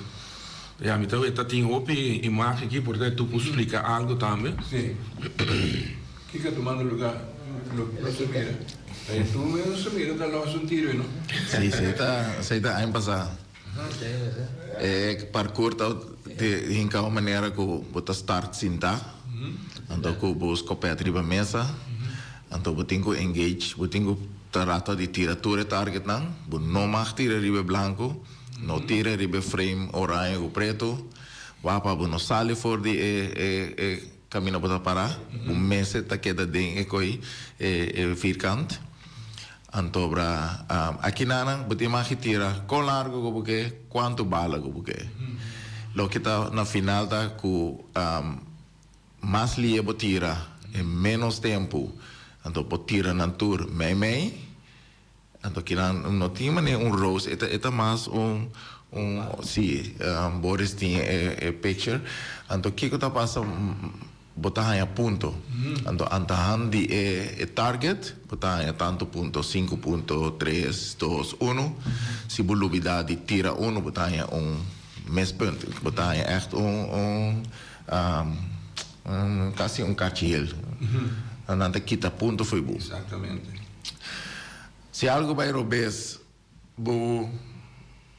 Speaker 5: Ja, então eu tenho outra imagem aqui, portanto tu pode explicar algo também.
Speaker 2: Sim. Fica tomando lugar. Aí tu mesmo se mira, dá logo um tiro, não?
Speaker 4: Sim, você está a passar. Parkour de uma maneira que você start sinta, então que você copia riba mesa, então você tem que engage, você tem que trata de tiratura target não, você não mag tira riba branco, não tira riba frame orange ou preto, wapa você não sale for de caminho para parar, mesa tá queda de coi vierkant. Antobra aqui nana você mag tira com largo porque quanto bala porque lo que tá na final tá com mais lia tira em menos tempo então pode tira na tour mei então que não tinha nem rose eta mais sim Boris tinha picture então que tá passa botar em ponto então antahan de target botar em tanto ponto 5.3 2 1 se volubilidade tira 1 botar em mespunt botar em echt quase cartiel então quita ponto foi bom
Speaker 2: Exatamente.
Speaker 4: se algo vai robes bo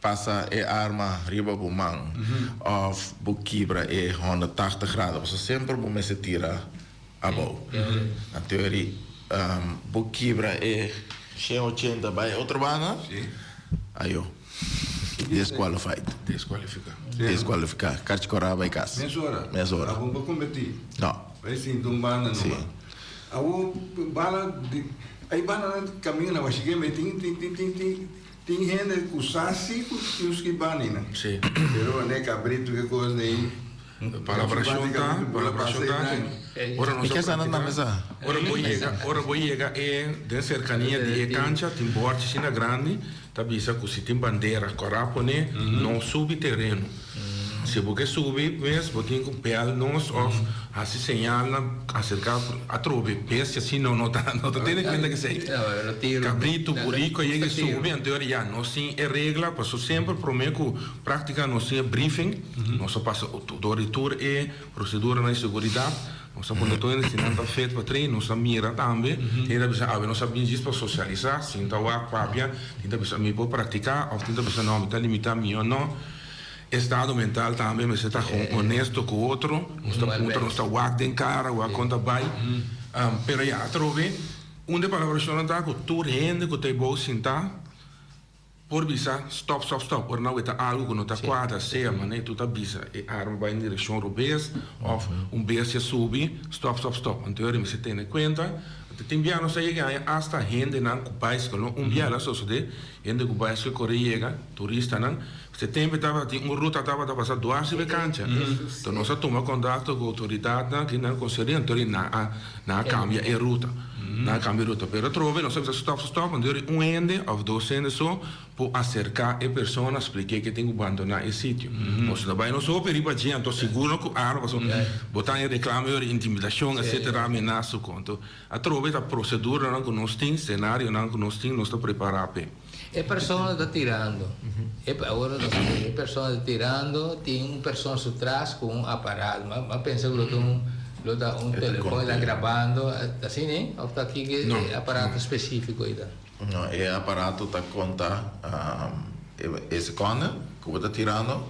Speaker 4: passa arma riba bo man of bo quebra 180 graus você sempre bo me se tira abo na teoria bo quebra 180 vai outra bana aí ó desqualified desqualificar carte cora vai casa mesora
Speaker 2: A bomba competir.
Speaker 4: não
Speaker 2: Vai sim, tumbando
Speaker 4: sim
Speaker 2: a bala de aí bala caminho na cheguei mas tem gente que usassi que os que banina.
Speaker 5: Sim.
Speaker 2: Pero né cabrito que coisa aí.
Speaker 5: Para juntar. Ora não
Speaker 4: que sana na mesa
Speaker 5: ora vou chegar de cercania de cancha, tem borte sina grande, tá bisa que se tem bandeira, corapone, não sube terreno. Se você subir, mas você tem que pegar nós of assim señala acercar a trove, pensa assim não tá tendo conta que sei. Cabrito, burico e ele sube, então já não sim é regra, passo sempre prometo prática não sim é briefing, nós só passa auditor e procedura na segurança. Nós quando estou ensinando tá feito para treino, nós mira também, ainda precisa nós sabemos isso para socializar, sim tá o papia, ainda precisa me pode praticar, ou ainda precisa não me tá limitar meu não. Estado mental também, mas você está honesto com o outro, não está wak den cara, wak conta vai. Pero já, trove, onde a palavra chama está com tu rende, com te bom sentar, por bisa, stop, por não é algo que não está quadra, seja, mas tu está bisa, e arma vai em direção ao bes, ou bes se sube, stop. Então, você tem em conta, tem via não sei que hasta gente não com país que não via lá só de gente com país que corre turista não você tem uma ruta estava a passar 2 de cancha então nós toma contato com a autoridade que não consegue então na cambia a ruta na cambia ruta pero trove nós sabemos stop então ende ou 2 ende só por acercar a pessoa explicar que tem que abandonar esse sítio nós também não só perigo de então seguro que arma botar em reclame intimidação etc ameaça conto a trove a procedura não que nós tem cenário não que nós tem nós está preparado
Speaker 3: É persona está tirando. Agora não sei, é persona está tirando, tem uma pessoa atrás com um aparato. Mas pensa que lo dá telefone, está gravando, assim, né? Ou está aqui que é aparato específico aí.
Speaker 4: Não, é aparato que conta esse cone que está tirando.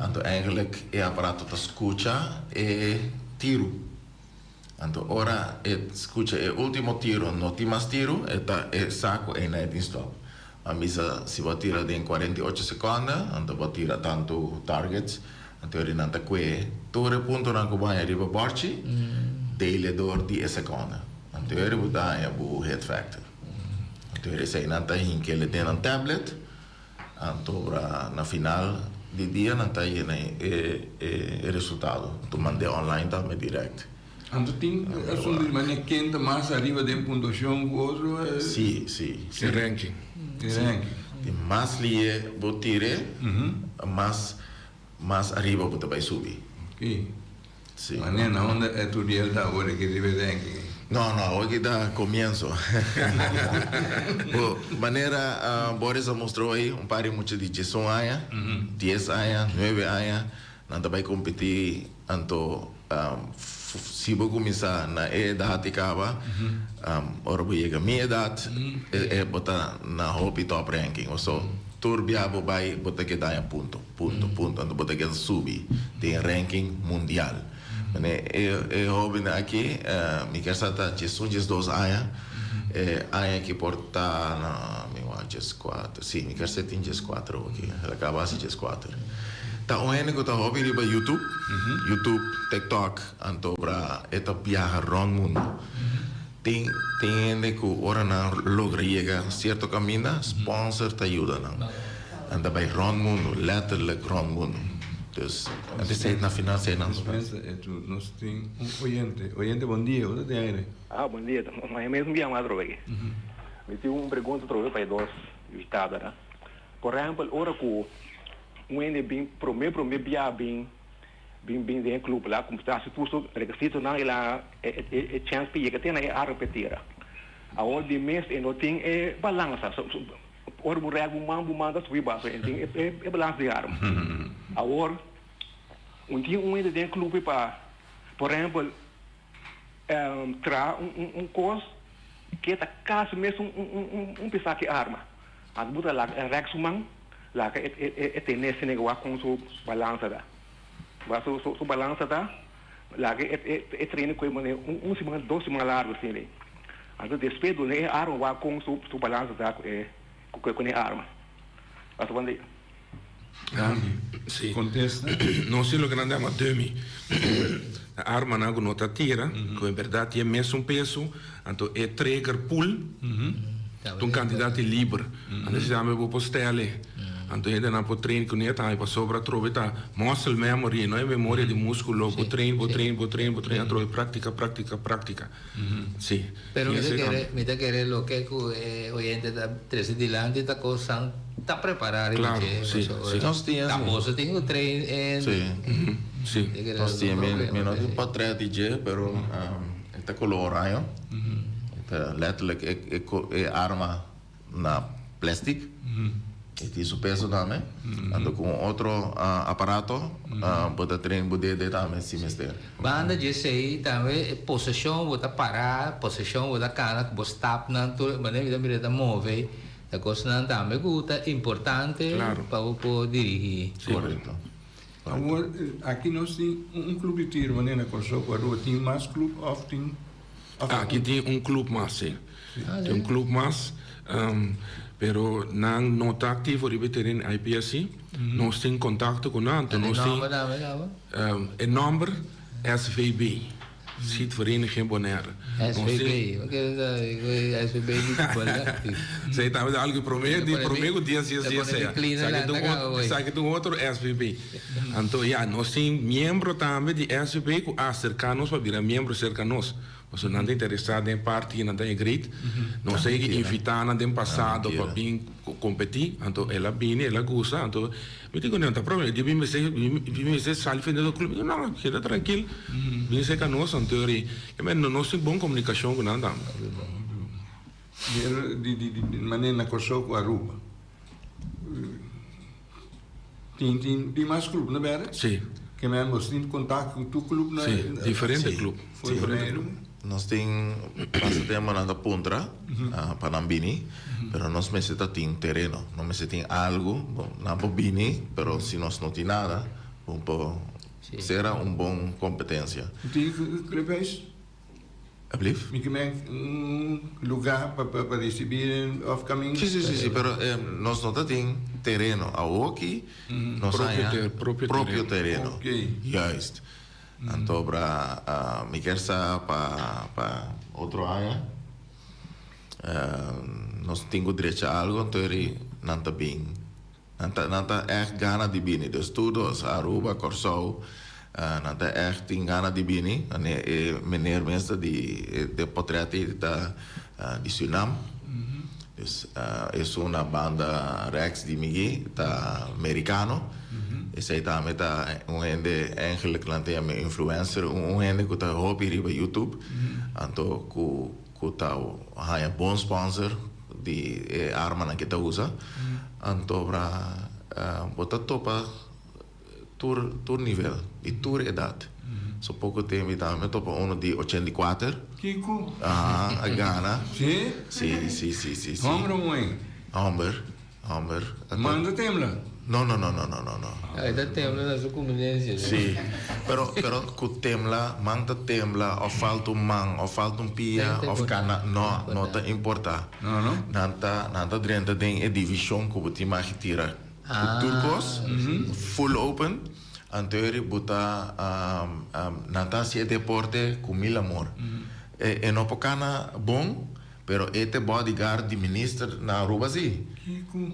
Speaker 4: Então, eigenlijk é aparato que escuta e tiro. Então, ora, escuta é o último tiro, não tem mais tiro, é saco e não é stop. A misa se vai tirar em 48 segundos, então vai tirar tanto targets, então ele não está com todo o ponto na cubanha de borchi, dele dor 10 segundos. Então ele vai dar o head factor. Então ele sai não está em que ele tem um tablet, então na final de dia não está aí o resultado. Tu mandei online também direto.
Speaker 2: Entonces, es un manera quente más arriba de puntuación que otro.
Speaker 4: Sí, sí.
Speaker 5: El ranking.
Speaker 4: De más lie botire, más arriba você vai subir.
Speaker 2: Ok.
Speaker 4: Sí.
Speaker 2: Mañana, ¿dónde es tu día ahora que debe ranking?
Speaker 4: No, hoy da comienzo. Maneira, Boris mostrou aí um par de muitos de 10 anos, 9 anos, não vai competir, então, se vou começar na idade que acaba, ora vou chegar a minha idade, botar na hobby top ranking, ou só, turbiabo vai botar que dar ponto, então botar que subir, tem ranking mundial. Eu hobby aqui, me quer saber que são 2 anos, que porta na minha 4, sim, me quer ser tem 4 aqui, ela acaba assim 4. Tá o ene que tá hobby riba YouTube, TikTok, anto para eta viaja rond mundo. Tem ene que ora na logra chegar certo caminho, sponsor te ajuda não. Anda by rond mundo, letterlijk rond mundo. Dus, het is na financiën en
Speaker 2: Nós temos oyente. Oyente, bom dia. Onde tem aire?
Speaker 6: Bom dia. Mas mesmo dia mais droga. Me tive pergunta trouxe para dois estados, né? Por exemplo, ora que ene bem primeiro dia bem dentro clube lá, como está se tudo requisito não ela é chance que tem a repetir. Aonde mês não tem balança. Ora o rego manda subir baixo, então é balança de arma. Agora dia ene dentro clube para, por exemplo, tra coisa que está quase mesmo pensar que arma. A buta lá rego sumang lá que tem nesse negócio com sua balança da. Vai sua balança da. Lá que treino com semana, 2 semanas largo assim, né? Então depois do né arma vai com sua balança da com a arma. Vai subir.
Speaker 5: Sì.
Speaker 2: Contesta.
Speaker 5: Non si lo che andiamo a dummy. Arma na nota tira, che in verità è messo un peso, anto è trigger pull, un candidato libero. Anto si chiama postele. Anto è da un train con niente, poi sopra trovita muscle memory, no è memoria di muscolo, train, anto pratica. Sì.
Speaker 3: Pero mira que lo que oyente está tres dilante esta cosa está preparado.
Speaker 5: Claro, sì.
Speaker 4: nós tínhamos.
Speaker 3: Também tem um treino.
Speaker 5: Sì.
Speaker 4: Nós tínhamos menos um patrão DJ, pero está colorado. Letterlijk é arma na plástico. E tem o peso também. Ando com outro aparato, bota treino, bota também, sim, mestre.
Speaker 3: Banda de sei também possessão, bota parar, possessão, bota cana, bota stop, não, maneira de mover. A coisa não também é importante para dirigir.
Speaker 4: Correto.
Speaker 2: Agora, aqui nós temos clube de tiro, maneira que só com a rua, tem mais clube, tem...
Speaker 5: Aqui tem clube mais, sim. Tem clube mais, pero não está ativo ribeter in IPSC, nós temos contato com nós, nós temos o número SVB, Site Vereniging Bonaire.
Speaker 3: SVB, SVB niet
Speaker 5: Zij hebben algo prometo dias, sabe do outro SVB. Então, nós temos membro também de SVB que cercanos para virar membro cercanos. Você não está interessado em partir, não tem great. Não sei que invitar no ano passado para vir competir. Então, ela vem, ela gosta. Então, me digo, não tem problema. Eu vim me dizer, sai fim do clube. Não, fica tranquilo. Vim ser conosco, em teoria. Mas nós temos boa comunicação com nós.
Speaker 2: De maneira que só com a rua. Tem mais clube, não é?
Speaker 5: Sim.
Speaker 2: Que mesmo tem contato com o clube?
Speaker 5: Sim, diferente clube.
Speaker 4: Nós temos passatempo na Puntra, Panambini, mas nós necessitamos terreno, nós necessitamos algo na Bobini, mas se nós não temos nada, será uma boa competência.
Speaker 2: Tem clubes?
Speaker 4: Alsjeblieft?
Speaker 2: Lugar para receber upcoming?
Speaker 4: Sim, mas nós não temos terreno. Aqui, nós temos próprio terreno.
Speaker 2: Ok.
Speaker 4: Juist. Então, para me quer para outro ano, nós temos direito a algo, então não está bem. Não está echt gana de bem. Dus todos, Aruba, Corsou, nata echt in Ghana di bini, meneer mensen de portretten di Suriname. Dus is una banda Rex di Migi, ta americano. E sei ta meta un ende eigenlijk lante me influencer, un ende ku ta hobby riba YouTube. Anto ku ta haya bon sponsor di arma na kita usa. Anto bra bota topa tour nivel, di tour edad. So poco tempo me topa uno di 84.
Speaker 2: Kiko.
Speaker 4: A Ghana.
Speaker 2: Sim?
Speaker 4: Sì.
Speaker 2: Hombre ou mãe?
Speaker 4: Humber.
Speaker 2: Manda temla.
Speaker 4: No.
Speaker 3: Ainda temos na sua comunidade.
Speaker 4: Sì, però con temla, manca temla, o falta un man, o falta un pia, o cana, no ta importa.
Speaker 2: No.
Speaker 4: Nanta drenta ding e division ko buti magi tira. Turcos, full open. Anterior buta nanta si deporte con mil amor. E no pocana bom, pero este bodyguard di minister na Rubasi.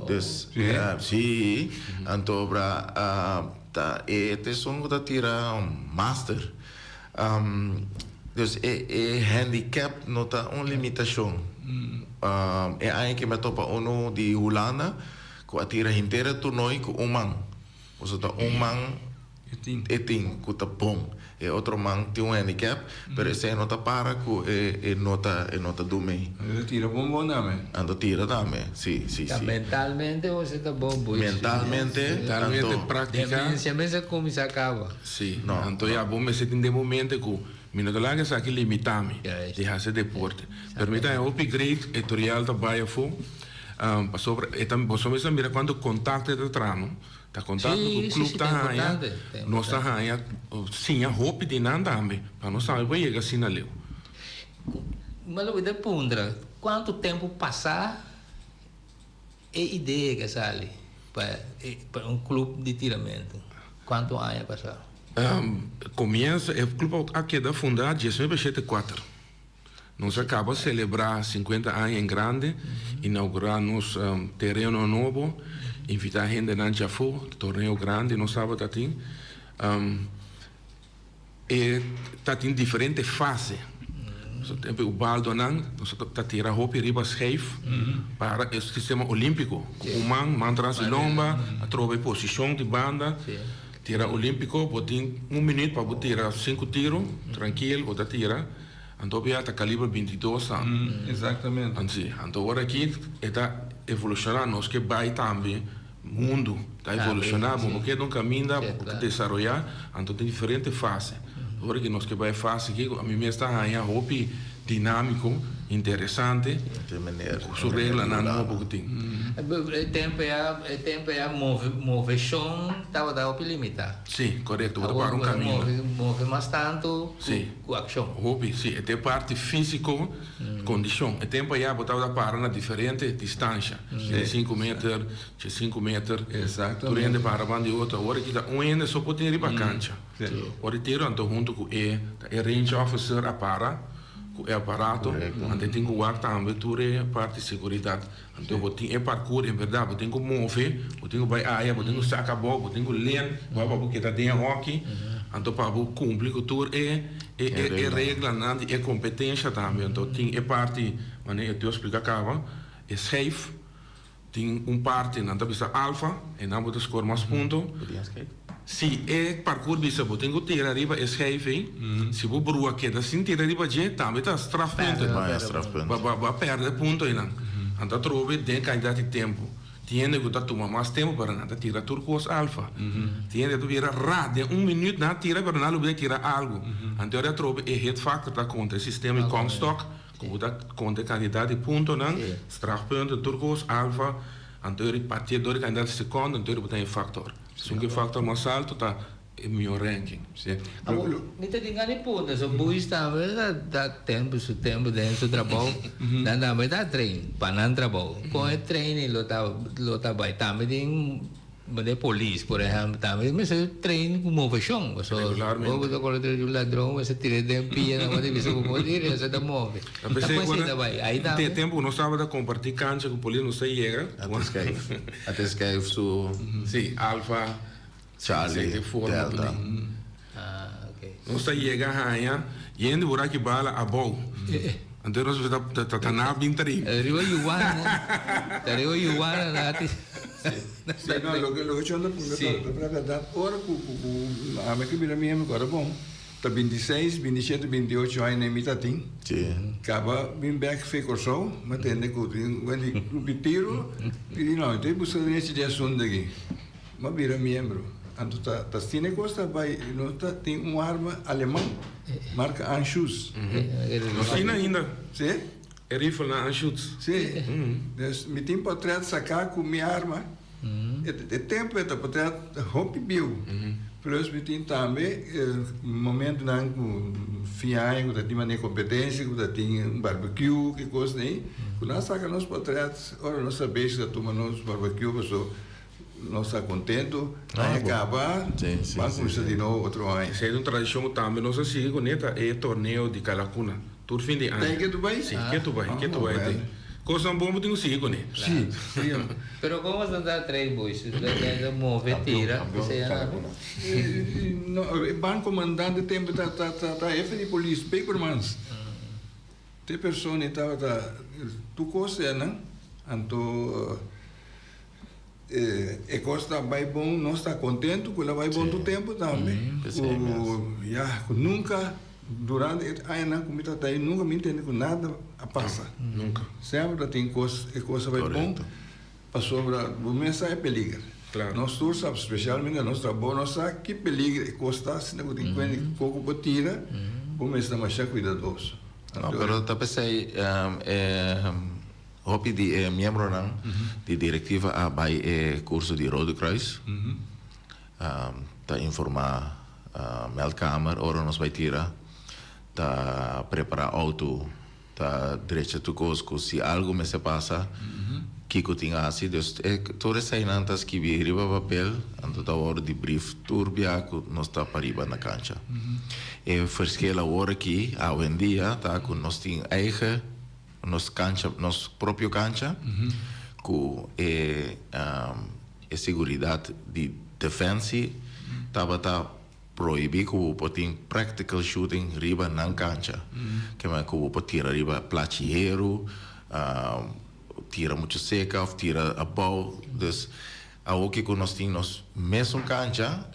Speaker 4: Dus sim, antobra este song dat tira master. Dus handicap nota un limitação. E anche me topa uno di Holanda, ko atira intera toernooi ko man. Oso ta man eting ko ta bom. E outro man tem handicap, pero esse nota para ko nota do mei.
Speaker 2: Tira bom dame.
Speaker 4: Ando tira dame, sì.
Speaker 3: Mentalmente você está bom.
Speaker 4: Mentalmente
Speaker 5: prática.
Speaker 3: Demência mesmo como se acaba.
Speaker 5: Sim, então é bom mas tem momento que minuto lá que sa aqui limitame de fazer deporte. Permita é upgrade editorial da Baia Fu. Sobre também você mesmo mira quando contacta de trano. Tá contato com o clube tá raia. Nós tá raia, sim, a roupa de nada também. Para nós saber vai chegar assim na leu.
Speaker 3: Mas o de Pundra, quanto tempo passar é ideia que sai para um clube de tiramento? Quanto anos passar?
Speaker 5: Começa, o clube aqui da fundada em 1974. Nós acabamos de celebrar 50 anos em grande, inaugurar nos terreno novo, invitar gente na Jafo, torneio grande, nós sábado assim. E está em diferentes fases. O baldo nós está tirando roupa riba scheef para o sistema olímpico. O man traz lomba, a trova posição de banda. Tira olímpico, botin 1 minuto para tirar 5 tiros, tranquilo, bota tira. Então, está calibre 22 anos.
Speaker 2: Exatamente.
Speaker 5: Então, agora aqui está evolucionando, nós que vai também, mundo está evolucionando, porque é um caminho para desenvolver, então tem diferentes fases. Agora que nós que vai fase aqui, a mim está em roupa dinâmico, interessante, sua regra não é um pouco tem.
Speaker 3: O tempo é a moveção estava limitado.
Speaker 5: Sim, correto, vou para um caminho.
Speaker 3: Move mais tanto com a ação.
Speaker 5: Roupa, sim, é parte físico, condição. O tempo é botar para na diferente distância, de 5 metros, de 5 metros.
Speaker 2: Exato.
Speaker 5: Tu rende para banda e outra, agora que um ainda só pode ir para a cancha. Agora tiro então junto com o range officer a para o aparato, onde tem que guardar também tudo é parte de segurança. Então, botem é parkour, em verdade, botem que mover, botem que vai aia, botem que saca a bola, botem que ler, vai para porque está dentro aqui. Então, para cumprir com tudo é regra, é competência também. Então, tem é parte, mas eu te explico acaba, é safe, tem parte, não está bisa alfa, e não pode scorar mais pontos. Se é parkour bisa botem que tirar arriba é safe, se você brua queda sem tirar arriba já também está strafpunto. Vai perder ponto aí não. Então trove tem quantidade de tempo. Tiene que tomar mais tempo para nada tirar turcos alfa. Tiene que tirar de 1 minuto na tira para não poder tirar algo. Então eu trove é hit factor da conta sistema e Comstock, como da conta quantidade de ponto não, strafpunto turcos alfa. Então eu partir do quantidade de segundo, então eu botar em factor. Se um factor mais alto está é meu ranking.
Speaker 3: Me te diga nem puta, so buis também dá tempo dentro do trabalho, também dá treino, para não trabalho. Com o treino lo tá vai também tem de polícia, por exemplo, também mas treino com moveção, so o do coletor de ladrão, você tira de pia, não pode ver como dire, você dá move. Aí dá
Speaker 5: tempo não sabe da compartilhar cancha com polícia não sei chega.
Speaker 4: Até escreve su
Speaker 5: sim, alfa
Speaker 4: Charlie, Delta.
Speaker 5: Nós chega aí, e ainda por aqui bala a bom. Então nós está na bintari.
Speaker 3: Arriba Yuana, arriba Yuana dati.
Speaker 2: Sim, não, lo que eu ando para verdade, ora a minha que vira minha agora bom. Tá 26, 27, 28 anos na mitatim.
Speaker 4: Sim.
Speaker 2: Acaba bem back feito só, mas tem que quando tiro, e não, tem buscar nesse dia assunto aqui. Mas vira membro. Anto tá tiene costa vai, não tá tem uma arma alemã, marca Anschutz.
Speaker 5: Nós ainda.
Speaker 2: Sim?
Speaker 5: É rifle na Anschutz.
Speaker 2: Sim. Me tem para sacar com minha arma. É tempo é para hobby bio. Plus me tem também momento na fiai, que tem uma competência, que tem um barbecue, que coisa nem. Quando nós saca nos portretos, ora nós sabemos que toma nos barbecue, pessoal nós está contento, aí acaba, vamos começar de novo outro ano.
Speaker 5: Isso é uma tradição também, nós assim, coneta é torneio de Calacuna. Todo fim de ano.
Speaker 2: Tem que tu vai?
Speaker 5: Sim, que tu vai, que tu vai. Coisa boa, tem que seguir com ele.
Speaker 2: Sim.
Speaker 3: Pero como vas a andar três bois? Você move, tira.
Speaker 2: O banco comandante tem F de polícia, papermans. Tem pessoa que estava, tu coisa, né? Então, e costa vai bom, nós está contente, que ela vai bom do tempo também. Nunca, durante a ano, como está aí, nunca me entende com nada a passar.
Speaker 5: Nunca.
Speaker 2: Sempre tem coisa vai bom, para sobre o mensagem é peligro.
Speaker 5: Claro.
Speaker 2: Nós todos sabemos, especialmente nós trabalhamos, nós sabemos que peligro é costa, se não tem que pouco para tirar, o mês está mais cuidadoso.
Speaker 4: Não, pero também sei, hopi di membro nang di diretiva a by curso di Rode Kruis. Ta informa Melkamer, ora nos vai tira, ta prepara auto, ta direita tu cosco, se algo me se passa, Kiko tinha assim, todas essas nantas que vi riba papel, ando da hora de brief turbiaco, nós tá para riba na cancha. E verschilla hora aqui, a hoje em dia, tá com nós tem eigen nos cancha, nos próprio cancha, com segurança de defesa, estava proibido que o potin practical shooting riba na cancha, que mais que o potin riba plateiro, tira muito seca, tira a bola, dus a o que nós temos mesmo cancha,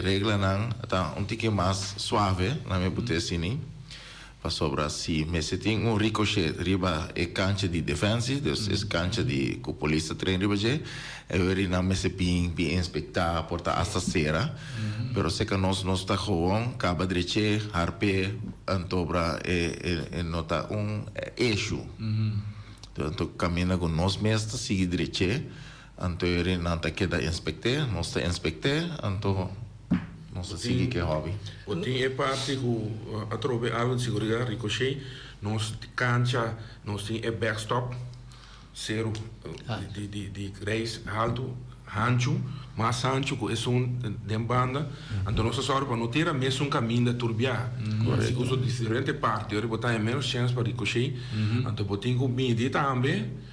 Speaker 4: regra não, tá tique mais suave, na minha botezinha. Sobre assim, mas se tem ricochet riba é cancha de defesa, dus é cancha de que a polícia treina riba je, é na mesa bem inspectar porta essa cera, pero se que nós está gewoon, acaba de reche, harpe, antobra nota eixo, então caminha com nós mesmos, sigue direito, então não tá queda inspectar, nós está inspectar, então nós sigue que hobby.
Speaker 5: O tem é parte que a trobe algo de segurança ricochet, nós cancha, nós tem é backstop, zero de reis alto, ancho, mais ancho que é de banda, então nós só para não ter mesmo caminho de turbiar. Se usa diferente parte, eu botar menos chance para ricochet, então botem com medir também.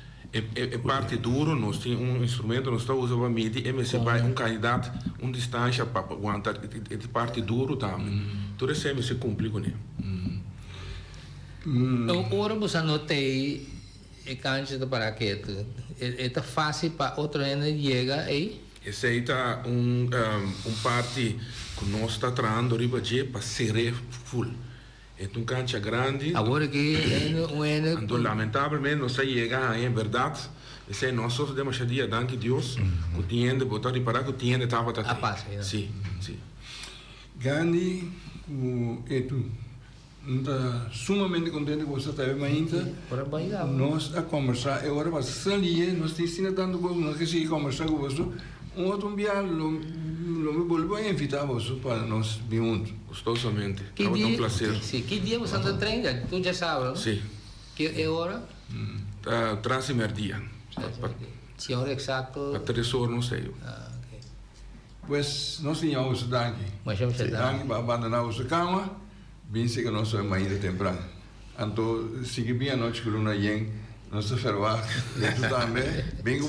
Speaker 5: É parte duro, nós temos instrumento, nós estamos usando para medir, mas se vai candidato, distância para aguentar, é parte duro também. Tudo isso se cumpre com ele.
Speaker 3: Agora você notei a cancha do paraquedas. É fácil para outro ano chegar aí?
Speaker 5: Esse aí está parte que nós estamos trazendo para ser full. É uma cancha grande.
Speaker 3: Agora que
Speaker 5: então, lamentavelmente, não sei chegar em verdade. Esse é nosso demasiado dia, danke Deus. Que tinha de botar reparar que tinha de estava
Speaker 3: a paz.
Speaker 5: Sim, sim.
Speaker 2: Gandhi, está sumamente contente com você estar ainda. Nós a conversar, agora vai sair, nós temos ensinado tanto coisa, nós que se conversar com você. Outro dia, me volvo a invitar você para nós vir juntos.
Speaker 5: Gostosamente. É um prazer.
Speaker 3: Sim. Que dia você anda treinando? Tu já sabe, não?
Speaker 5: Sim.
Speaker 3: Que hora?
Speaker 5: Transimer dia.
Speaker 3: Que hora exato?
Speaker 5: A 3 horas, não sei.
Speaker 2: Pois, nós tínhamos o Danke.
Speaker 3: Mas já você dá.
Speaker 2: Danke para abandonar a sua cama, bem sei que nós somos ainda temprano. Então, se que bem a noite que luna yen, nós se fervar, dentro também, bem com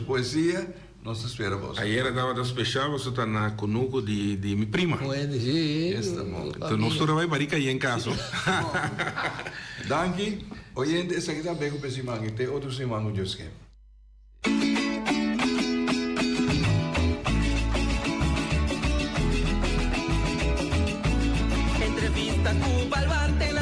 Speaker 2: poesia, Nós esperamos.
Speaker 5: Ayer estava da especial, você está na conuco de minha prima.
Speaker 3: Bueno, sí.
Speaker 2: Esta mo.
Speaker 5: Então, nós toda vai barica aí em casa.
Speaker 2: Danke. Oyente, essa aqui também com esse mangue. Tem outro sem mango de esquema.
Speaker 1: Entrevista Cuba al bar, te